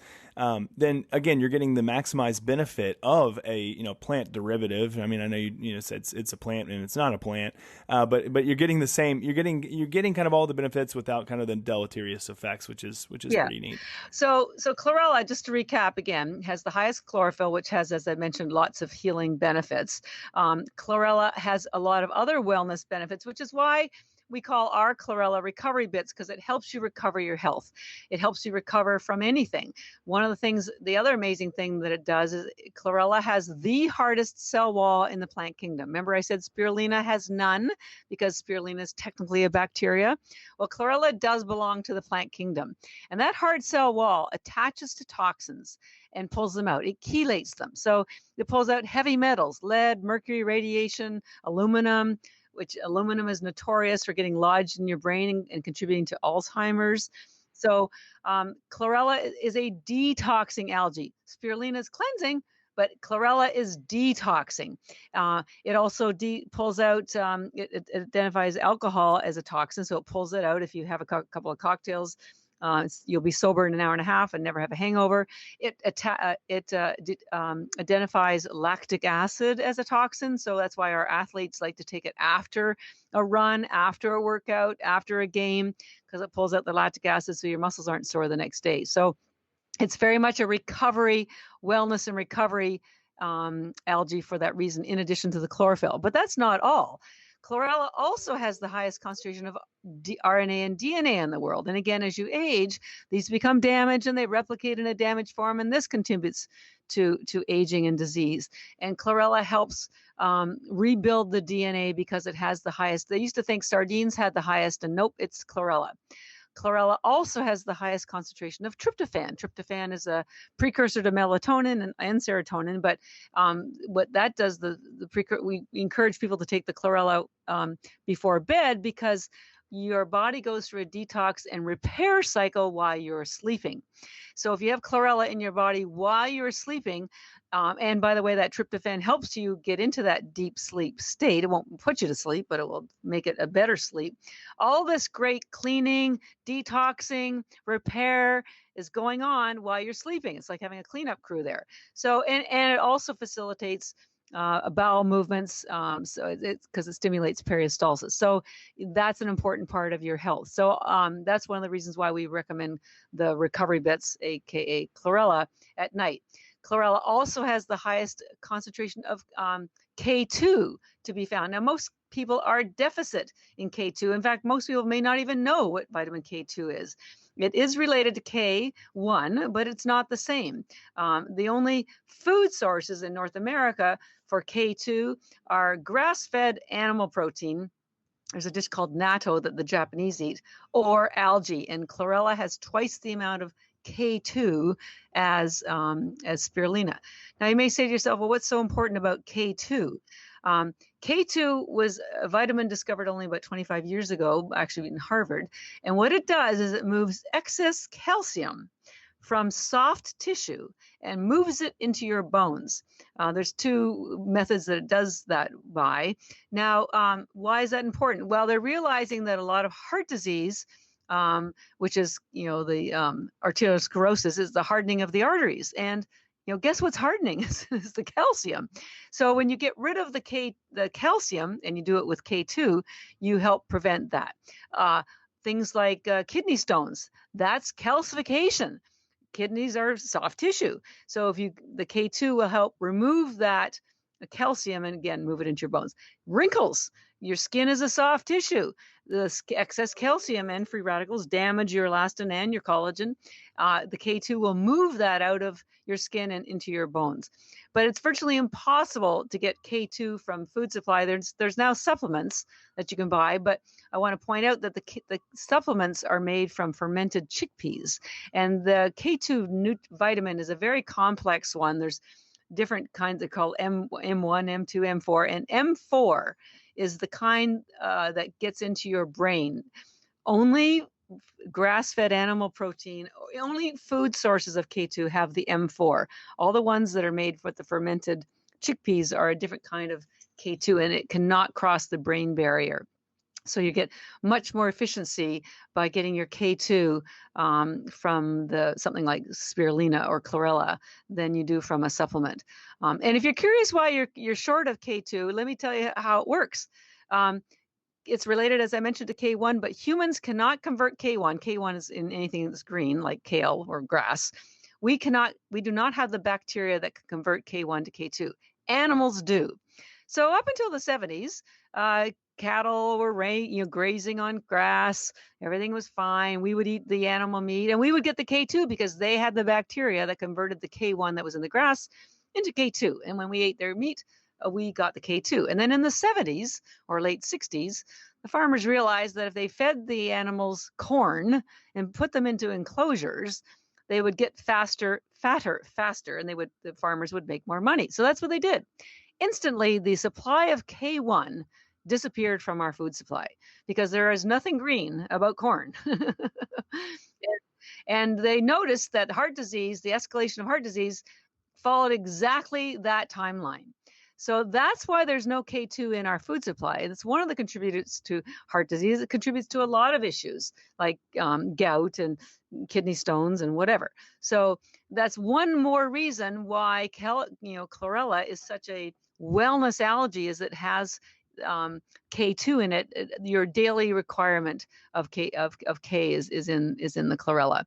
then again, you're getting the maximized benefit of a plant derivative. I mean, I know you said it's a plant and it's not a plant, but you're getting the same. You're getting kind of all the benefits without kind of the deleterious effects, which is pretty neat. So chlorella, just to recap again, has the highest chlorophyll, which has, as I mentioned, lots of healing benefits. Chlorella has a lot of other wellness benefits, which is why we call our chlorella recovery bits because it helps you recover your health. It helps you recover from anything. One of the things, the other amazing thing that it does is chlorella has the hardest cell wall in the plant kingdom. Remember I said spirulina has none because spirulina is technically a bacteria. Well, chlorella does belong to the plant kingdom. And that hard cell wall attaches to toxins and pulls them out. It chelates them. So it pulls out heavy metals, lead, mercury, radiation, aluminum, which aluminum is notorious for getting lodged in your brain and contributing to Alzheimer's. So chlorella is a detoxing algae. Spirulina is cleansing, but chlorella is detoxing. It also pulls out, it identifies alcohol as a toxin, so it pulls it out if you have a couple of cocktails. You'll be sober in an hour and a half and never have a hangover. It identifies lactic acid as a toxin, so that's why our athletes like to take it after a run, after a workout, after a game, because it pulls out the lactic acid so your muscles aren't sore the next day. So it's very much a recovery, wellness and recovery algae for that reason, in addition to the chlorophyll. But that's not all. Chlorella also has the highest concentration of RNA and DNA in the world. And again, as you age, these become damaged and they replicate in a damaged form, and this contributes to aging and disease. And chlorella helps rebuild the DNA because it has the highest. They used to think sardines had the highest, and nope, it's chlorella. Chlorella also has the highest concentration of tryptophan. Tryptophan is a precursor to melatonin and serotonin, but what that does, we encourage people to take the chlorella before bed because your body goes through a detox and repair cycle while you're sleeping. So if you have chlorella in your body while you're sleeping, and by the way, that tryptophan helps you get into that deep sleep state. It won't put you to sleep, but it will make it a better sleep. All this great cleaning, detoxing, repair is going on while you're sleeping. It's like having a cleanup crew there. So, and it also facilitates bowel movements, so because it stimulates peristalsis. So that's an important part of your health. So that's one of the reasons why we recommend the recovery bits, aka chlorella, at night. Chlorella also has the highest concentration of K2 to be found. Now, most people are deficit in K2. In fact, most people may not even know what vitamin K2 is. It is related to K1, but it's not the same. The only food sources in North America for K2 are grass-fed animal protein. There's a dish called natto that the Japanese eat, or algae, and chlorella has twice the amount of K2 as spirulina. Now you may say to yourself, well, what's so important about K2? K2 was a vitamin discovered only about 25 years ago, actually in Harvard. And what it does is it moves excess calcium from soft tissue and moves it into your bones. There's two methods that it does that by. Now, why is that important? Well, they're realizing that a lot of heart disease, which is, the arteriosclerosis, is the hardening of the arteries. And guess what's hardening is the calcium. So when you get rid of the calcium and you do it with K2, you help prevent that. Things like kidney stones, that's calcification. Kidneys are soft tissue. So the K2 will help remove that calcium and again, move it into your bones. Wrinkles, your skin is a soft tissue. The excess calcium and free radicals damage your elastin and your collagen. The K2 will move that out of your skin and into your bones. But it's virtually impossible to get K2 from food supply. There's now supplements that you can buy, but I want to point out that the supplements are made from fermented chickpeas. And the K2 vitamin is a very complex one. There's different kinds. They're called M1, M2, M4, and M4 is the kind that gets into your brain. Only grass-fed animal protein, only food sources of K2 have the M4. All the ones that are made with the fermented chickpeas are a different kind of K2, and it cannot cross the brain barrier. So you get much more efficiency by getting your K2 from something like spirulina or chlorella than you do from a supplement. And if you're curious why you're short of K2, let me tell you how it works. It's related, as I mentioned, to K1, but humans cannot convert K1. K1 is in anything that's green, like kale or grass. We do not have the bacteria that can convert K1 to K2. Animals do. So up until the 70s, cattle were grazing on grass. Everything was fine. We would eat the animal meat, and we would get the K2 because they had the bacteria that converted the K1 that was in the grass into K2. And when we ate their meat, we got the K2. And then in the 70s or late 60s, the farmers realized that if they fed the animals corn and put them into enclosures, they would get faster, faster, and the farmers would make more money. So that's what they did. Instantly, the supply of K1 disappeared from our food supply because there is nothing green about corn. And they noticed that heart disease, the escalation of heart disease, followed exactly that timeline. So that's why there's no K2 in our food supply. And it's one of the contributors to heart disease. It contributes to a lot of issues like gout and kidney stones and whatever. So that's one more reason why chlorella is such a wellness algae, is it has K2 in it. Your daily requirement of K is in the chlorella.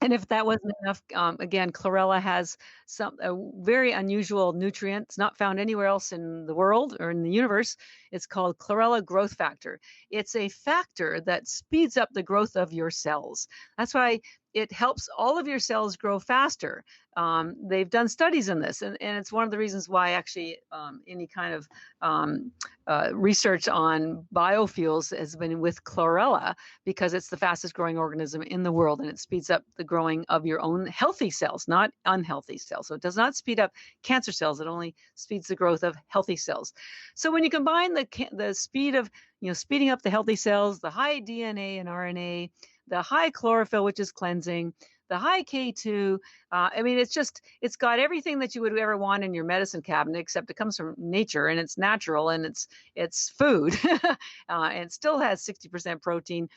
And if that wasn't enough, again, chlorella has a very unusual nutrient. It's not found anywhere else in the world or in the universe. It's called chlorella growth factor. It's a factor that speeds up the growth of your cells. That's why it helps all of your cells grow faster. They've done studies in this, and it's one of the reasons why actually any kind of research on biofuels has been with chlorella, because it's the fastest growing organism in the world, and it speeds up the growing of your own healthy cells, not unhealthy cells. So it does not speed up cancer cells. It only speeds the growth of healthy cells. So when you combine the speed of, speeding up the healthy cells, the high DNA and RNA, the high chlorophyll, which is cleansing, the high K2. It's got everything that you would ever want in your medicine cabinet, except it comes from nature and it's natural and it's food, and it still has 60% protein.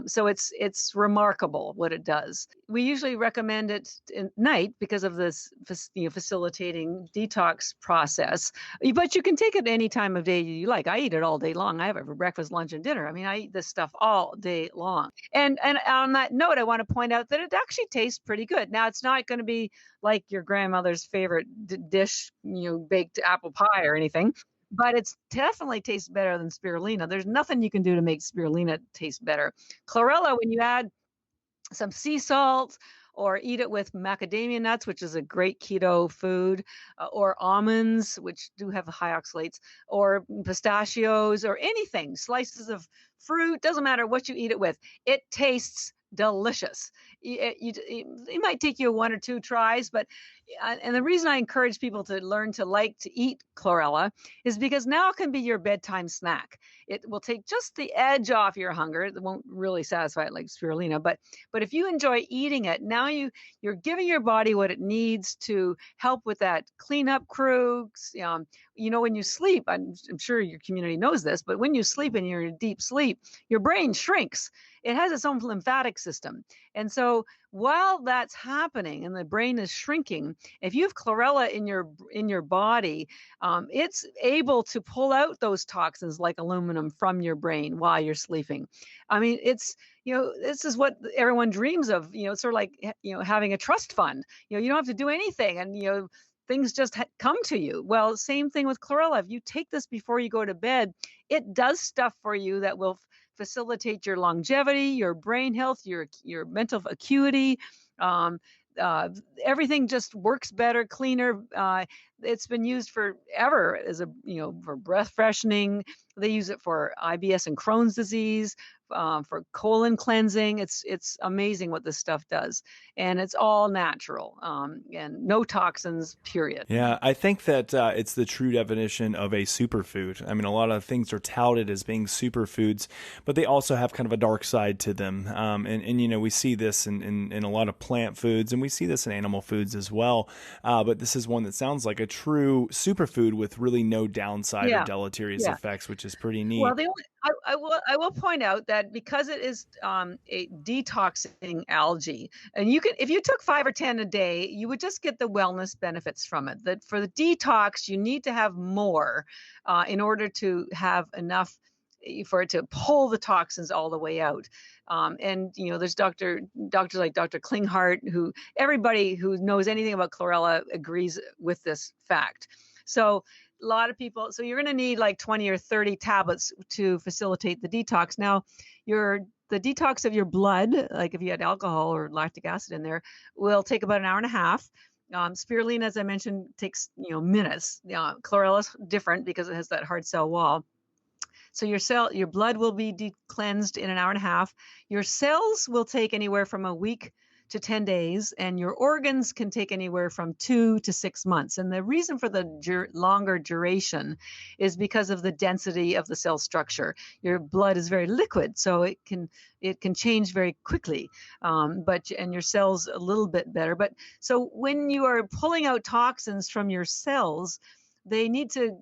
So it's remarkable what it does. We usually recommend it at night because of this, facilitating detox process. But you can take it any time of day you like. I eat it all day long. I have it for breakfast, lunch, and dinner. I eat this stuff all day long. And on that note, I want to point out that it actually tastes pretty good. Now, it's not going to be like your grandmother's favorite dish, baked apple pie or anything, but it's definitely tastes better than spirulina. There's nothing you can do to make spirulina taste better. Chlorella, when you add some sea salt or eat it with macadamia nuts, which is a great keto food, or almonds, which do have high oxalates, or pistachios, or anything, slices of fruit, doesn't matter what you eat it with, it tastes delicious. It might take you one or two tries, but and the reason I encourage people to learn to like to eat chlorella is because now it can be your bedtime snack. It will take just the edge off your hunger. It won't really satisfy it like spirulina, but if you enjoy eating it, now you're giving your body what it needs to help with that cleanup crew. When you sleep, I'm sure your community knows this, but when you sleep and you're in deep sleep, your brain shrinks. It has its own lymphatic system. And so while that's happening and the brain is shrinking, if you have chlorella in your body, it's able to pull out those toxins like aluminum from your brain while you're sleeping. It's, this is what everyone dreams of, it's sort of like, having a trust fund. You don't have to do anything, and, things just come to you. Well, same thing with chlorella. If you take this before you go to bed, it does stuff for you that will facilitate your longevity, your brain health, your mental acuity. Everything just works better, cleaner. It's been used forever as for breath freshening. They use it for IBS and Crohn's disease, for colon cleansing. It's amazing what this stuff does, and it's all natural, and no toxins, period. Yeah, I think that it's the true definition of a superfood. A lot of things are touted as being superfoods, but they also have kind of a dark side to them. And we see this in a lot of plant foods, and we see this in animal foods as well. But this is one that sounds like a true superfood with really no downside or deleterious effects, which is pretty neat. Well, I will point out that because it is a detoxing algae, and if you took 5 or 10 a day, you would just get the wellness benefits from it. That for the detox, you need to have more in order to have enough for it to pull the toxins all the way out. And there's doctors like Dr. Klinghardt, who everybody who knows anything about chlorella agrees with this fact. So a lot of people, so you're going to need like 20 or 30 tablets to facilitate the detox. Now, the detox of your blood, like if you had alcohol or lactic acid in there, will take about an hour and a half. Spirulina, as I mentioned, takes minutes. Chlorella is different because it has that hard cell wall. So your blood will be cleansed in an hour and a half. Your cells will take anywhere from a week to 10 days, and your organs can take anywhere from 2 to 6 months. And the reason for the longer duration is because of the density of the cell structure. Your blood is very liquid, so it can change very quickly, and your cells a little bit better. But so when you are pulling out toxins from your cells, they need to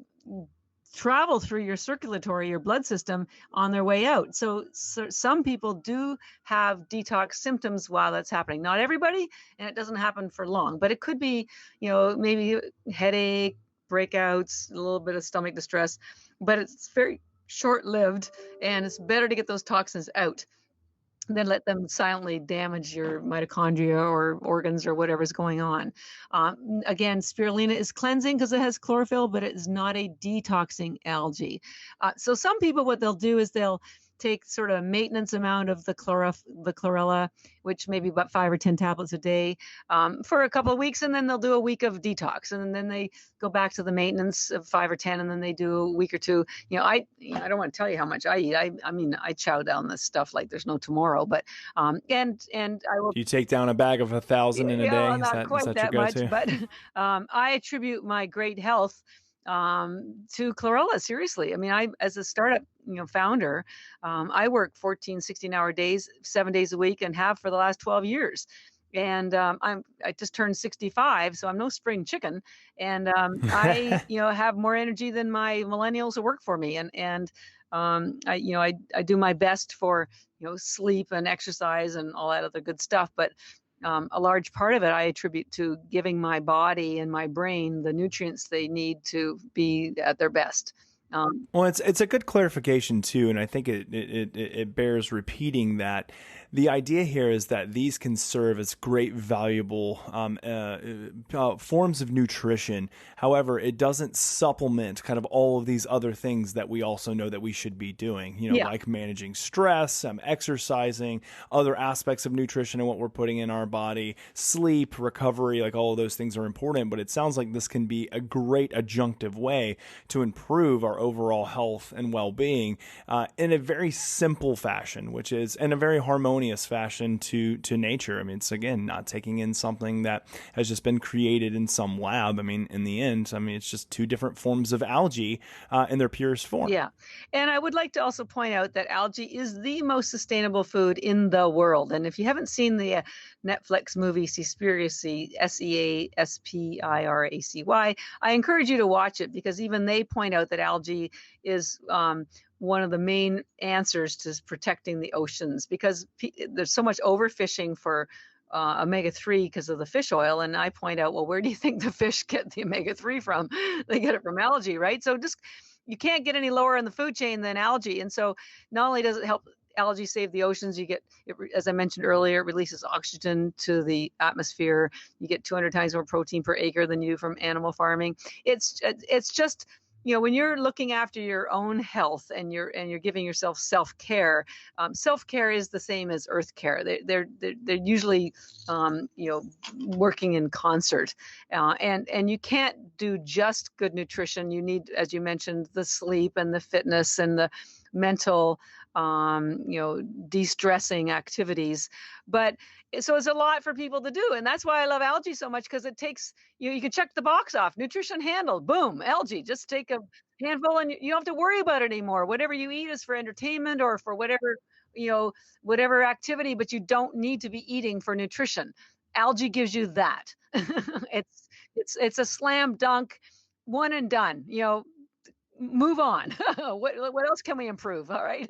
travel through your blood system on their way out. So some people do have detox symptoms while that's happening. Not everybody, and it doesn't happen for long, but it could be, maybe headache, breakouts, a little bit of stomach distress, but it's very short-lived, and it's better to get those toxins out then let them silently damage your mitochondria or organs or whatever's going on. Again, spirulina is cleansing because it has chlorophyll, but it is not a detoxing algae. So some people, what they'll do is they'll take sort of a maintenance amount of the chlorella, which may be about 5 or 10 tablets a day, for a couple of weeks, and then they'll do a week of detox, and then they go back to the maintenance of 5 or 10, and then they do a week or two. I don't want to tell you how much I eat. I mean, I chow down this stuff like there's no tomorrow. But and I will. You take down a bag of 1,000 in a day. Not quite that much, but I attribute my great health to chlorella. Seriously. I mean, as a startup, founder, I work 14, 16-hour days, 7 days a week, and have for the last 12 years. And I just turned 65, so I'm no spring chicken. And I, have more energy than my millennials who work for me. And I do my best for, sleep and exercise and all that other good stuff. But a large part of it I attribute to giving my body and my brain the nutrients they need to be at their best. Well, it's a good clarification too, and I think it bears repeating that the idea here is that these can serve as great, valuable forms of nutrition. However, it doesn't supplement kind of all of these other things that we also know that we should be doing. Like managing stress, exercising, other aspects of nutrition and what we're putting in our body, sleep, recovery. Like all of those things are important. But it sounds like this can be a great adjunctive way to improve our overall health and well-being in a very simple fashion, which is in a very harmonious fashion to nature. I mean, it's again not taking in something that has just been created in some lab. I mean, in the end, it's just two different forms of algae in their purest form. Yeah. And I would like to also point out that algae is the most sustainable food in the world. And if you haven't seen the Netflix movie Seaspiracy, Seaspiracy, I encourage you to watch it, because even they point out that algae is one of the main answers to protecting the oceans, because there's so much overfishing for omega-3 because of the fish oil. And I point out, well, where do you think the fish get the omega-3 from? They get it from algae, right? So you can't get any lower in the food chain than algae. And so not only does it help algae save the oceans, you get, as I mentioned earlier, it releases oxygen to the atmosphere. You get 200 times more protein per acre than you do from animal farming. It's just, when you're looking after your own health and you're giving yourself self-care, self-care is the same as earth care. They're usually, working in concert, and you can't do just good nutrition. You need, as you mentioned, the sleep and the fitness and the mental, de-stressing activities. But so it's a lot for people to do. And that's why I love algae so much, because it takes, you can check the box off, nutrition handled, boom, algae, just take a handful and you don't have to worry about it anymore. Whatever you eat is for entertainment or for whatever, whatever activity, but you don't need to be eating for nutrition. Algae gives you that. It's a slam dunk, one and done. move on. What else can we improve? All right.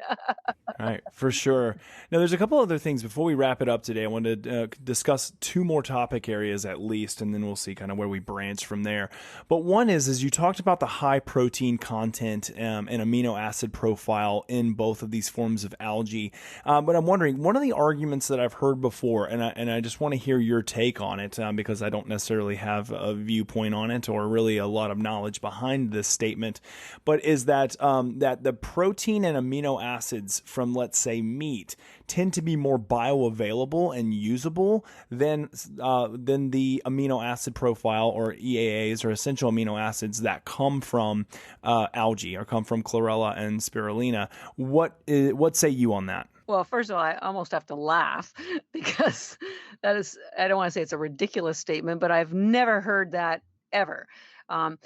All right, for sure. Now, there's a couple other things before we wrap it up today. I wanted to discuss two more topic areas at least, and then we'll see kind of where we branch from there. But one is you talked about the high protein content and amino acid profile in both of these forms of algae. But I'm wondering, one of the arguments that I've heard before, and I just want to hear your take on it because I don't necessarily have a viewpoint on it or really a lot of knowledge behind this statement, but is that that the protein and amino acids from, let's say, meat tend to be more bioavailable and usable than the amino acid profile, or EAAs, or essential amino acids that come from algae or come from chlorella and spirulina. What say you on that? Well, first of all, I almost have to laugh because that is, I don't want to say it's a ridiculous statement, but I've never heard that ever. And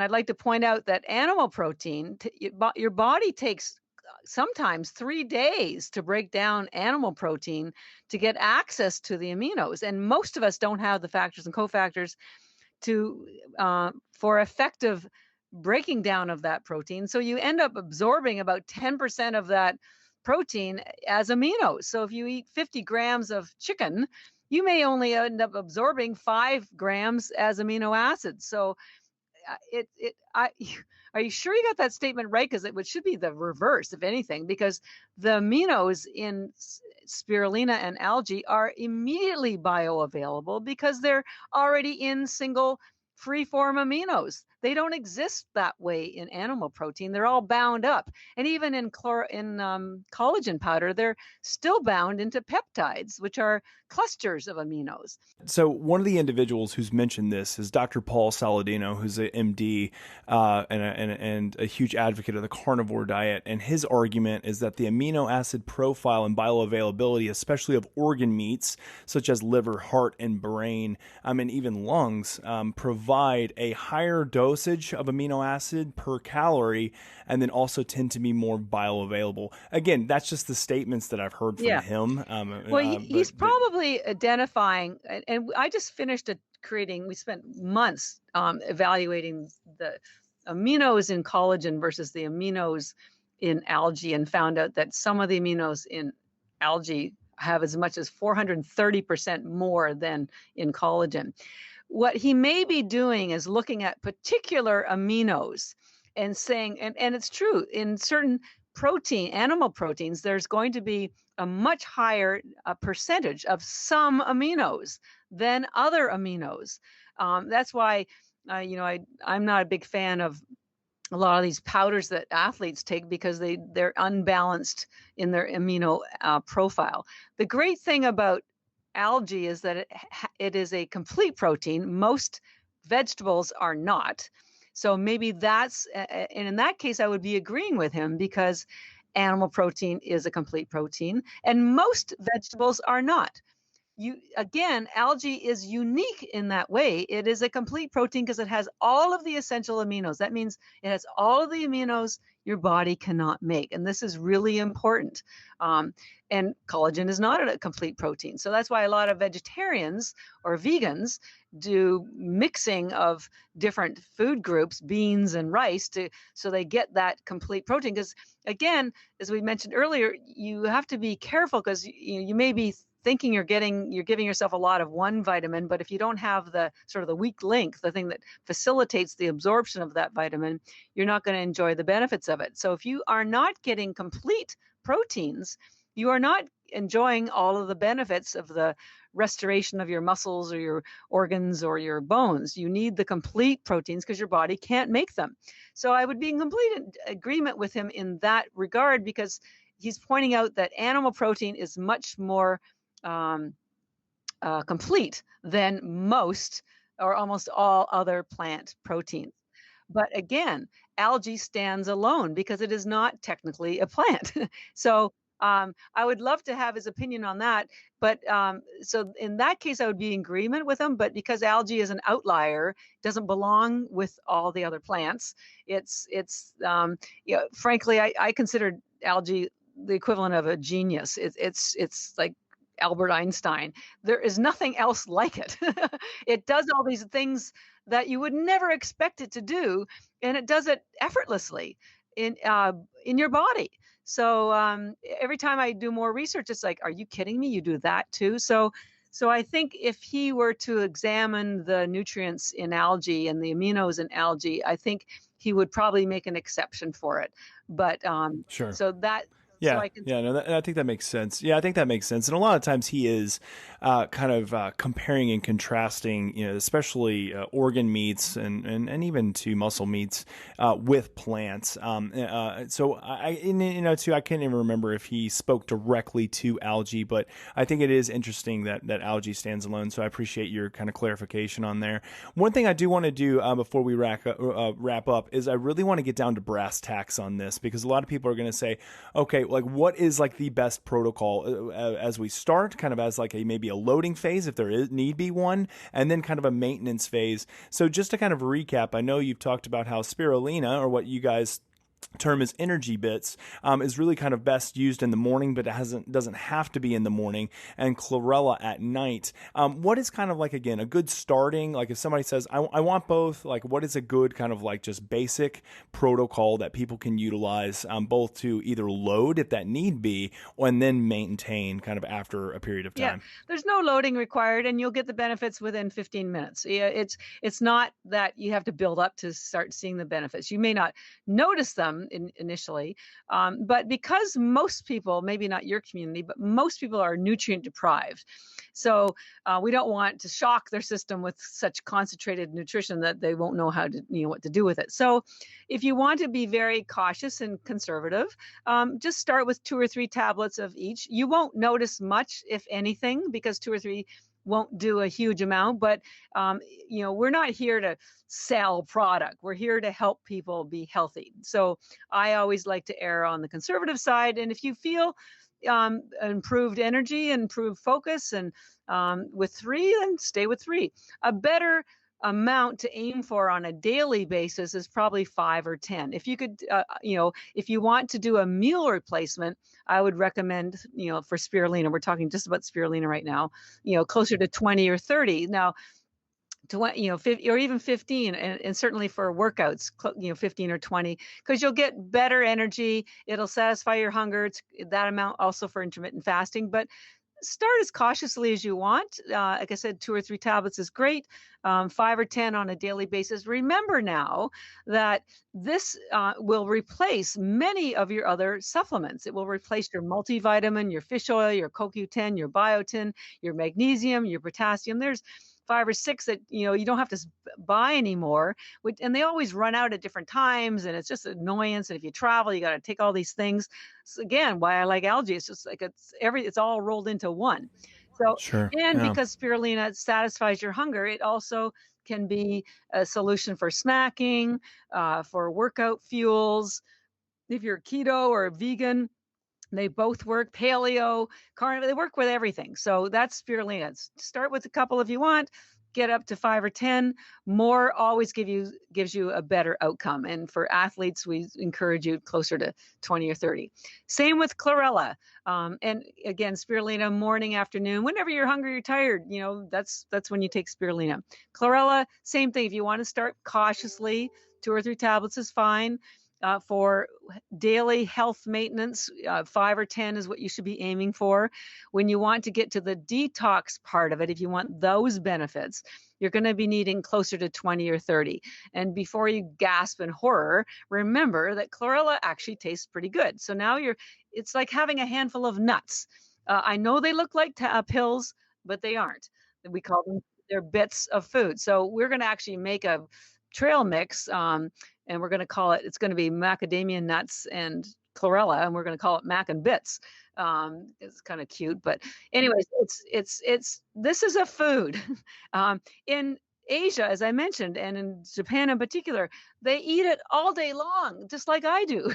I'd like to point out that animal protein, your body takes sometimes 3 days to break down animal protein to get access to the aminos. And most of us don't have the factors and cofactors to for effective breaking down of that protein. So you end up absorbing about 10% of that protein as aminos. So if you eat 50 grams of chicken, you may only end up absorbing 5 grams as amino acids. So are you sure you got that statement right? Because it should be the reverse, if anything, because the aminos in spirulina and algae are immediately bioavailable because they're already in single free-form aminos. They don't exist that way in animal protein. They're all bound up. And even in collagen powder, they're still bound into peptides, which are clusters of aminos. So one of the individuals who's mentioned this is Dr. Paul Saladino, who's an MD and a huge advocate of the carnivore diet. And his argument is that the amino acid profile and bioavailability, especially of organ meats, such as liver, heart, and brain, and even lungs, provide a higher dosage of amino acid per calorie, and then also tend to be more bioavailable. Again, that's just the statements that I've heard from him. He's probably identifying, and I just finished we spent months evaluating the aminos in collagen versus the aminos in algae, and found out that some of the aminos in algae have as much as 430% more than in collagen. What he may be doing is looking at particular aminos and saying, and it's true, in certain animal proteins, there's going to be a much higher percentage of some aminos than other aminos. That's why, I'm not a big fan of a lot of these powders that athletes take because they're unbalanced in their amino profile. The great thing about algae is that it is a complete protein. Most vegetables are not. So maybe and in that case, I would be agreeing with him because animal protein is a complete protein and most vegetables are not. Algae is unique in that way. It is a complete protein because it has all of the essential aminos. That means it has all of the aminos your body cannot make. And this is really important. And collagen is not a complete protein. So that's why a lot of vegetarians or vegans do mixing of different food groups, beans and rice, so they get that complete protein. Because again, as we mentioned earlier, you have to be careful because you may be thinking you're giving yourself a lot of one vitamin, but if you don't have the sort of the weak link, the thing that facilitates the absorption of that vitamin, you're not going to enjoy the benefits of it. So if you are not getting complete proteins, you are not enjoying all of the benefits of the restoration of your muscles or your organs or your bones. You need the complete proteins because your body can't make them. So I would be in complete agreement with him in that regard because he's pointing out that animal protein is much more complete than most or almost all other plant proteins. But again, algae stands alone because it is not technically a plant. So I would love to have his opinion on that. But so in that case, I would be in agreement with him. But because algae is an outlier, doesn't belong with all the other plants. Frankly, I consider algae the equivalent of a genius. It's like Albert Einstein. There is nothing else like it. It does all these things that you would never expect it to do, and it does it effortlessly in your body. So every time I do more research, it's like, are you kidding me? You do that too? So I think if he were to examine the nutrients in algae and the aminos in algae, I think he would probably make an exception for it. But Sure. so that so Yeah, I can. yeah, no, I think that makes sense. Yeah, I think that makes sense. And a lot of times he is kind of comparing and contrasting, especially organ meats and even to muscle meats with plants. So too, I can't even remember if he spoke directly to algae, but I think it is interesting that algae stands alone. So I appreciate your kind of clarification on there. One thing I do want to do before we wrap up is I really want to get down to brass tacks on this, because a lot of people are going to say, okay, like what is like the best protocol as we start, kind of as like maybe a loading phase if there need be one, and then kind of a maintenance phase. So just to kind of recap, I know you've talked about how spirulina, or what you guys term is ENERGYbits, is really kind of best used in the morning, but it doesn't have to be in the morning, and Chlorella at night. What is kind of like, again, a good starting, like if somebody says, I want both, like what is a good kind of like just basic protocol that people can utilize, both to either load if that need be, and then maintain kind of after a period of time? Yeah, there's no loading required, and you'll get the benefits within 15 minutes. Yeah, it's not that you have to build up to start seeing the benefits. You may not notice them initially, but because most people, maybe not your community, but most people are nutrient deprived. So we don't want to shock their system with such concentrated nutrition that they won't know how to, what to do with it. So if you want to be very cautious and conservative, just start with 2 or 3 tablets of each. You won't notice much, if anything, because 2 or 3 won't do a huge amount, but we're not here to sell product. We're here to help people be healthy. So I always like to err on the conservative side. And if you feel improved energy, improved focus, and with 3, then stay with 3. A better amount to aim for on a daily basis is probably 5 or 10. If you could, if you want to do a meal replacement, I would recommend, for spirulina, we're talking just about spirulina right now, closer to 20 or 30. Now, 20, 50, or even 15, and certainly for workouts, 15 or 20, because you'll get better energy. It'll satisfy your hunger. It's that amount also for intermittent fasting, but start as cautiously as you want. Like I said, 2 or 3 tablets is great. 5 or 10 on a daily basis. Remember now that this will replace many of your other supplements. It will replace your multivitamin, your fish oil, your CoQ10, your biotin, your magnesium, your potassium. There's 5 or 6 that you don't have to buy anymore, and they always run out at different times, and it's just an annoyance. And if you travel, you got to take all these things. So again, why I like algae, it's just like it's all rolled into one. So, Sure. and Yeah. because spirulina satisfies your hunger, it also can be a solution for snacking, for workout fuels. If you're keto or vegan, they both work. Paleo, carnivore, they work with everything. So that's spirulina. Start with a couple if you want, get up to 5 or 10. More always gives you a better outcome. And for athletes, we encourage you closer to 20 or 30. Same with chlorella. And again, spirulina, morning, afternoon, whenever you're hungry, you're tired, that's when you take spirulina. Chlorella, same thing. If you want to start cautiously, 2 or 3 tablets is fine. For daily health maintenance, 5 or 10 is what you should be aiming for. When you want to get to the detox part of it, if you want those benefits, you're going to be needing closer to 20 or 30. And before you gasp in horror, remember that chlorella actually tastes pretty good. So now it's like having a handful of nuts. I know they look like pills, but they aren't. We call them, they're bits of food. So we're going to actually make a trail mix, and we're going to call it's going to be macadamia nuts and chlorella, and we're going to call it Mac and Bits. It's kind of cute, but anyways, this is a food. In Asia, as I mentioned, and in Japan in particular, they eat it all day long, just like I do.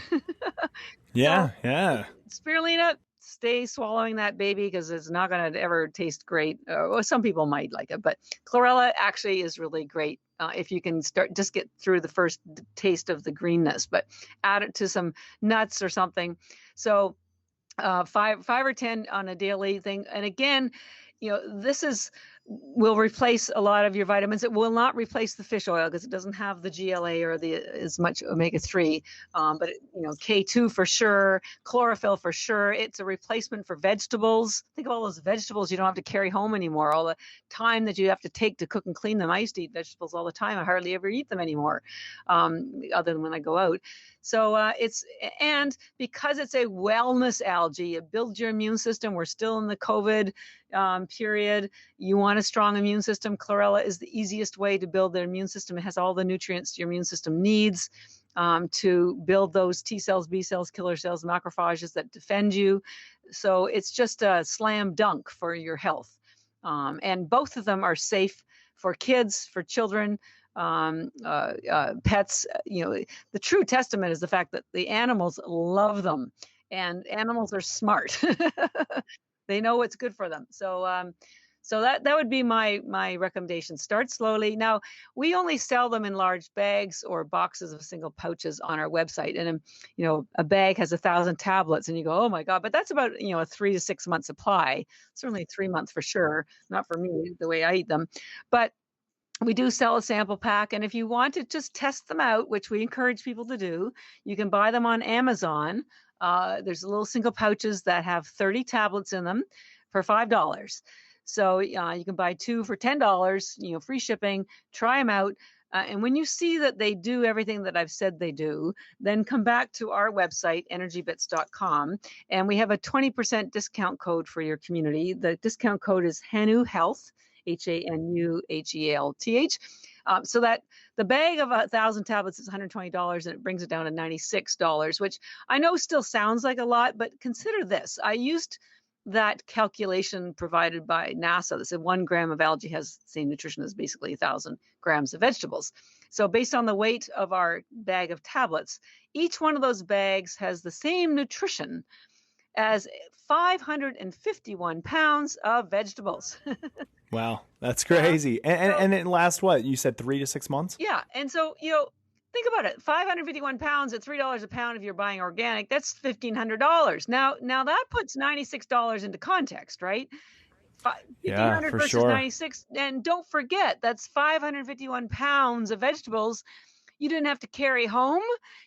Yeah, So, yeah. spirulina, stay swallowing that baby, because it's not going to ever taste great. Well, some people might like it, but chlorella actually is really great if you can just get through the first taste of the greenness, but add it to some nuts or something. So 5 or 10 on a daily thing. And again, this is will replace a lot of your vitamins. It will not replace the fish oil because it doesn't have the GLA or as much omega-3. But K2 for sure, chlorophyll for sure. It's a replacement for vegetables. Think of all those vegetables you don't have to carry home anymore. All the time that you have to take to cook and clean them. I used to eat vegetables all the time. I hardly ever eat them anymore, other than when I go out. So and because it's a wellness algae, it builds your immune system. We're still in the COVID period. You want a strong immune system. Chlorella is the easiest way to build their immune system. It has all the nutrients your immune system needs to build those T cells, B cells, killer cells, macrophages that defend you. So it's just a slam dunk for your health. And both of them are safe for kids, for children, pets. The true testament is the fact that the animals love them, and animals are smart. They know what's good for them. So that would be my recommendation. Start slowly. Now, we only sell them in large bags or boxes of single pouches on our website. And a bag has 1,000 tablets, and you go, oh my God, but that's about a 3 to 6 month supply. Certainly 3 months for sure. Not for me, the way I eat them. But we do sell a sample pack, and if you want to just test them out, which we encourage people to do, you can buy them on Amazon. There's little single pouches that have 30 tablets in them for $5. So you can buy 2 for $10, free shipping. Try them out. And when you see that they do everything that I've said they do, then come back to our website, ENERGYbits.com, and we have a 20% discount code for your community. The discount code is Hanu Health, HANUHEALTH. So that the bag of 1,000 tablets is $120, and it brings it down to $96, which I know still sounds like a lot, but consider this. I used that calculation provided by NASA that said 1 gram of algae has the same nutrition as basically 1,000 grams of vegetables. So based on the weight of our bag of tablets, each one of those bags has the same nutrition as 551 pounds of vegetables. Wow, that's crazy. And it lasts what? You said 3 to 6 months? Yeah. And so, think about it. 551 pounds at $3 a pound if you're buying organic, that's $1,500. Now that puts $96 into context, right? 1,500 versus sure. 96. And don't forget, that's 551 pounds of vegetables you didn't have to carry home.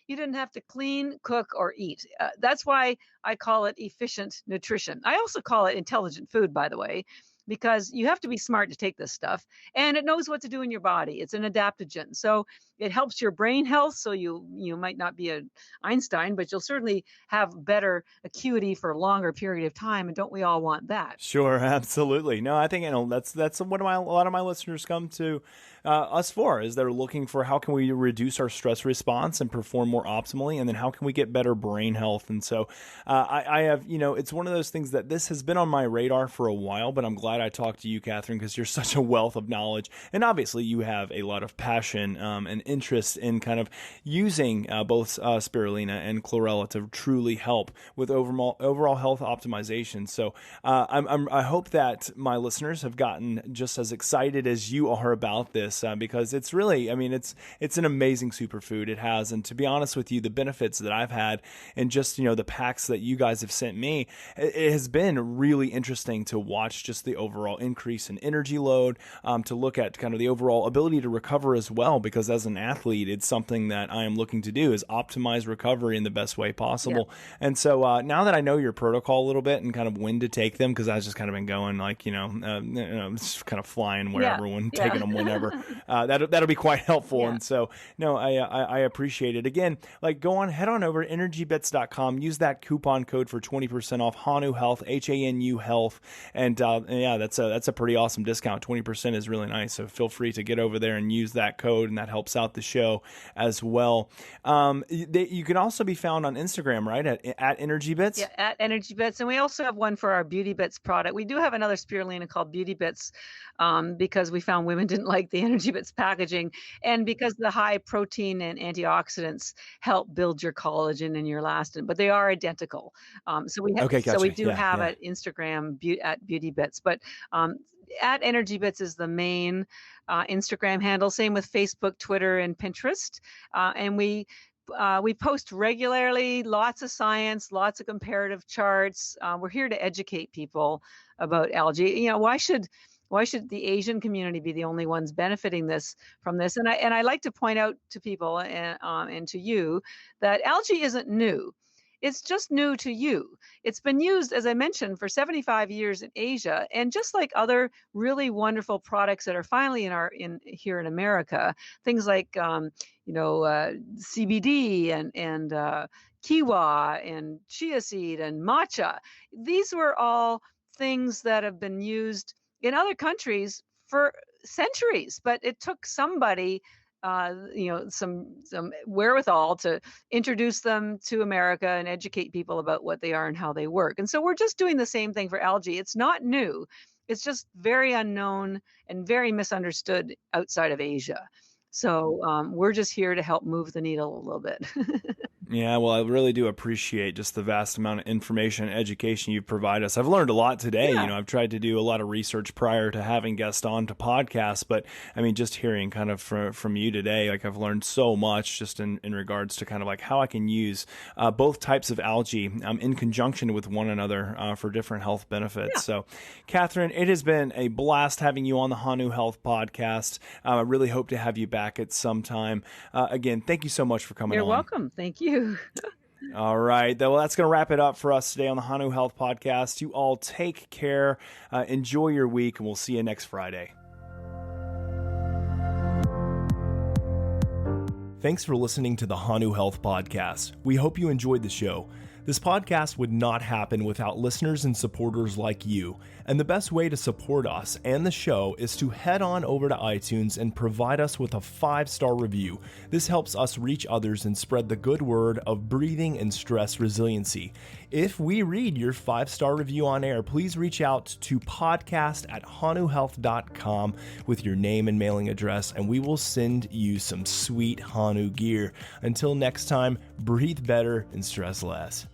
You didn't have to clean, cook, or eat. That's why I call it efficient nutrition. I also call it intelligent food, by the way, because you have to be smart to take this stuff, and it knows what to do in your body. It's an adaptogen. So it helps your brain health. So you might not be an Einstein, but you'll certainly have better acuity for a longer period of time. And don't we all want that? Sure, absolutely. No, I think that's what a lot of my listeners come to us for, is they're looking for how can we reduce our stress response and perform more optimally, and then how can we get better brain health. And so I have, it's one of those things that this has been on my radar for a while, but I'm glad I talked to you, Catherine, because you're such a wealth of knowledge, and obviously you have a lot of passion and interest in kind of using both spirulina and chlorella to truly help with overall health optimization. So I hope that my listeners have gotten just as excited as you are about this, because it's really, it's an amazing superfood. It has, and to be honest with you, the benefits that I've had and just, the packs that you guys have sent me, it has been really interesting to watch just the overall increase in energy load, to look at kind of the overall ability to recover as well, because as an athlete, it's something that I am looking to do, is optimize recovery in the best way possible. Yeah. And so now that I know your protocol a little bit and kind of when to take them, because I've just kind of been going like, just kind of flying wherever, taking them whenever, that'll be quite helpful. Yeah. And so, no, I appreciate it. Again, head on over to ENERGYbits.com, use that coupon code for 20% off, Hanu Health, HANU Health. And that's a pretty awesome discount. 20% is really nice. So feel free to get over there and use that code, and that helps out the show as well. You can also be found on Instagram, right? At ENERGYbits? Yeah, at ENERGYbits. And we also have one for our Beauty Bits product. We do have another spirulina called Beauty Bits, because we found women didn't like the ENERGYbits packaging, and because the high protein and antioxidants help build your collagen and your elastin, but they are identical. So we do have at Instagram at Beauty Bits, but at ENERGYbits is the main Instagram handle. Same with Facebook, Twitter, and Pinterest. And we post regularly, lots of science, lots of comparative charts. We're here to educate people about algae. Why should Why should the Asian community be the only ones benefiting from this? And I like to point out to people and to you that algae isn't new. It's just new to you. It's been used, as I mentioned, for 75 years in Asia, and just like other really wonderful products that are finally here in America, things like CBD and kiwa and chia seed and matcha. These were all things that have been used in other countries for centuries, but it took somebody some wherewithal to introduce them to America and educate people about what they are and how they work. And so we're just doing the same thing for algae. It's not new. It's just very unknown and very misunderstood outside of Asia. So we're just here to help move the needle a little bit. Yeah, well, I really do appreciate just the vast amount of information and education you've provided us. I've learned a lot today. Yeah. You know, I've tried to do a lot of research prior to having guests on to podcasts, but I mean, just hearing kind of from you today, like I've learned so much just in regards to kind of like how I can use both types of algae in conjunction with one another for different health benefits. Yeah. So, Catharine, it has been a blast having you on the Hanu Health Podcast. I really hope to have you back at some time. Again, thank you so much for coming on. You're welcome. Thank you. All right. Well, that's going to wrap it up for us today on the Hanu Health Podcast. You all take care. Enjoy your week, and we'll see you next Friday. Thanks for listening to the Hanu Health Podcast. We hope you enjoyed the show. This podcast would not happen without listeners and supporters like you. And the best way to support us and the show is to head on over to iTunes and provide us with a 5-star review. This helps us reach others and spread the good word of breathing and stress resiliency. If we read your 5-star review on air, please reach out to podcast@hanuhealth.com with your name and mailing address, and we will send you some sweet Hanu gear. Until next time, breathe better and stress less.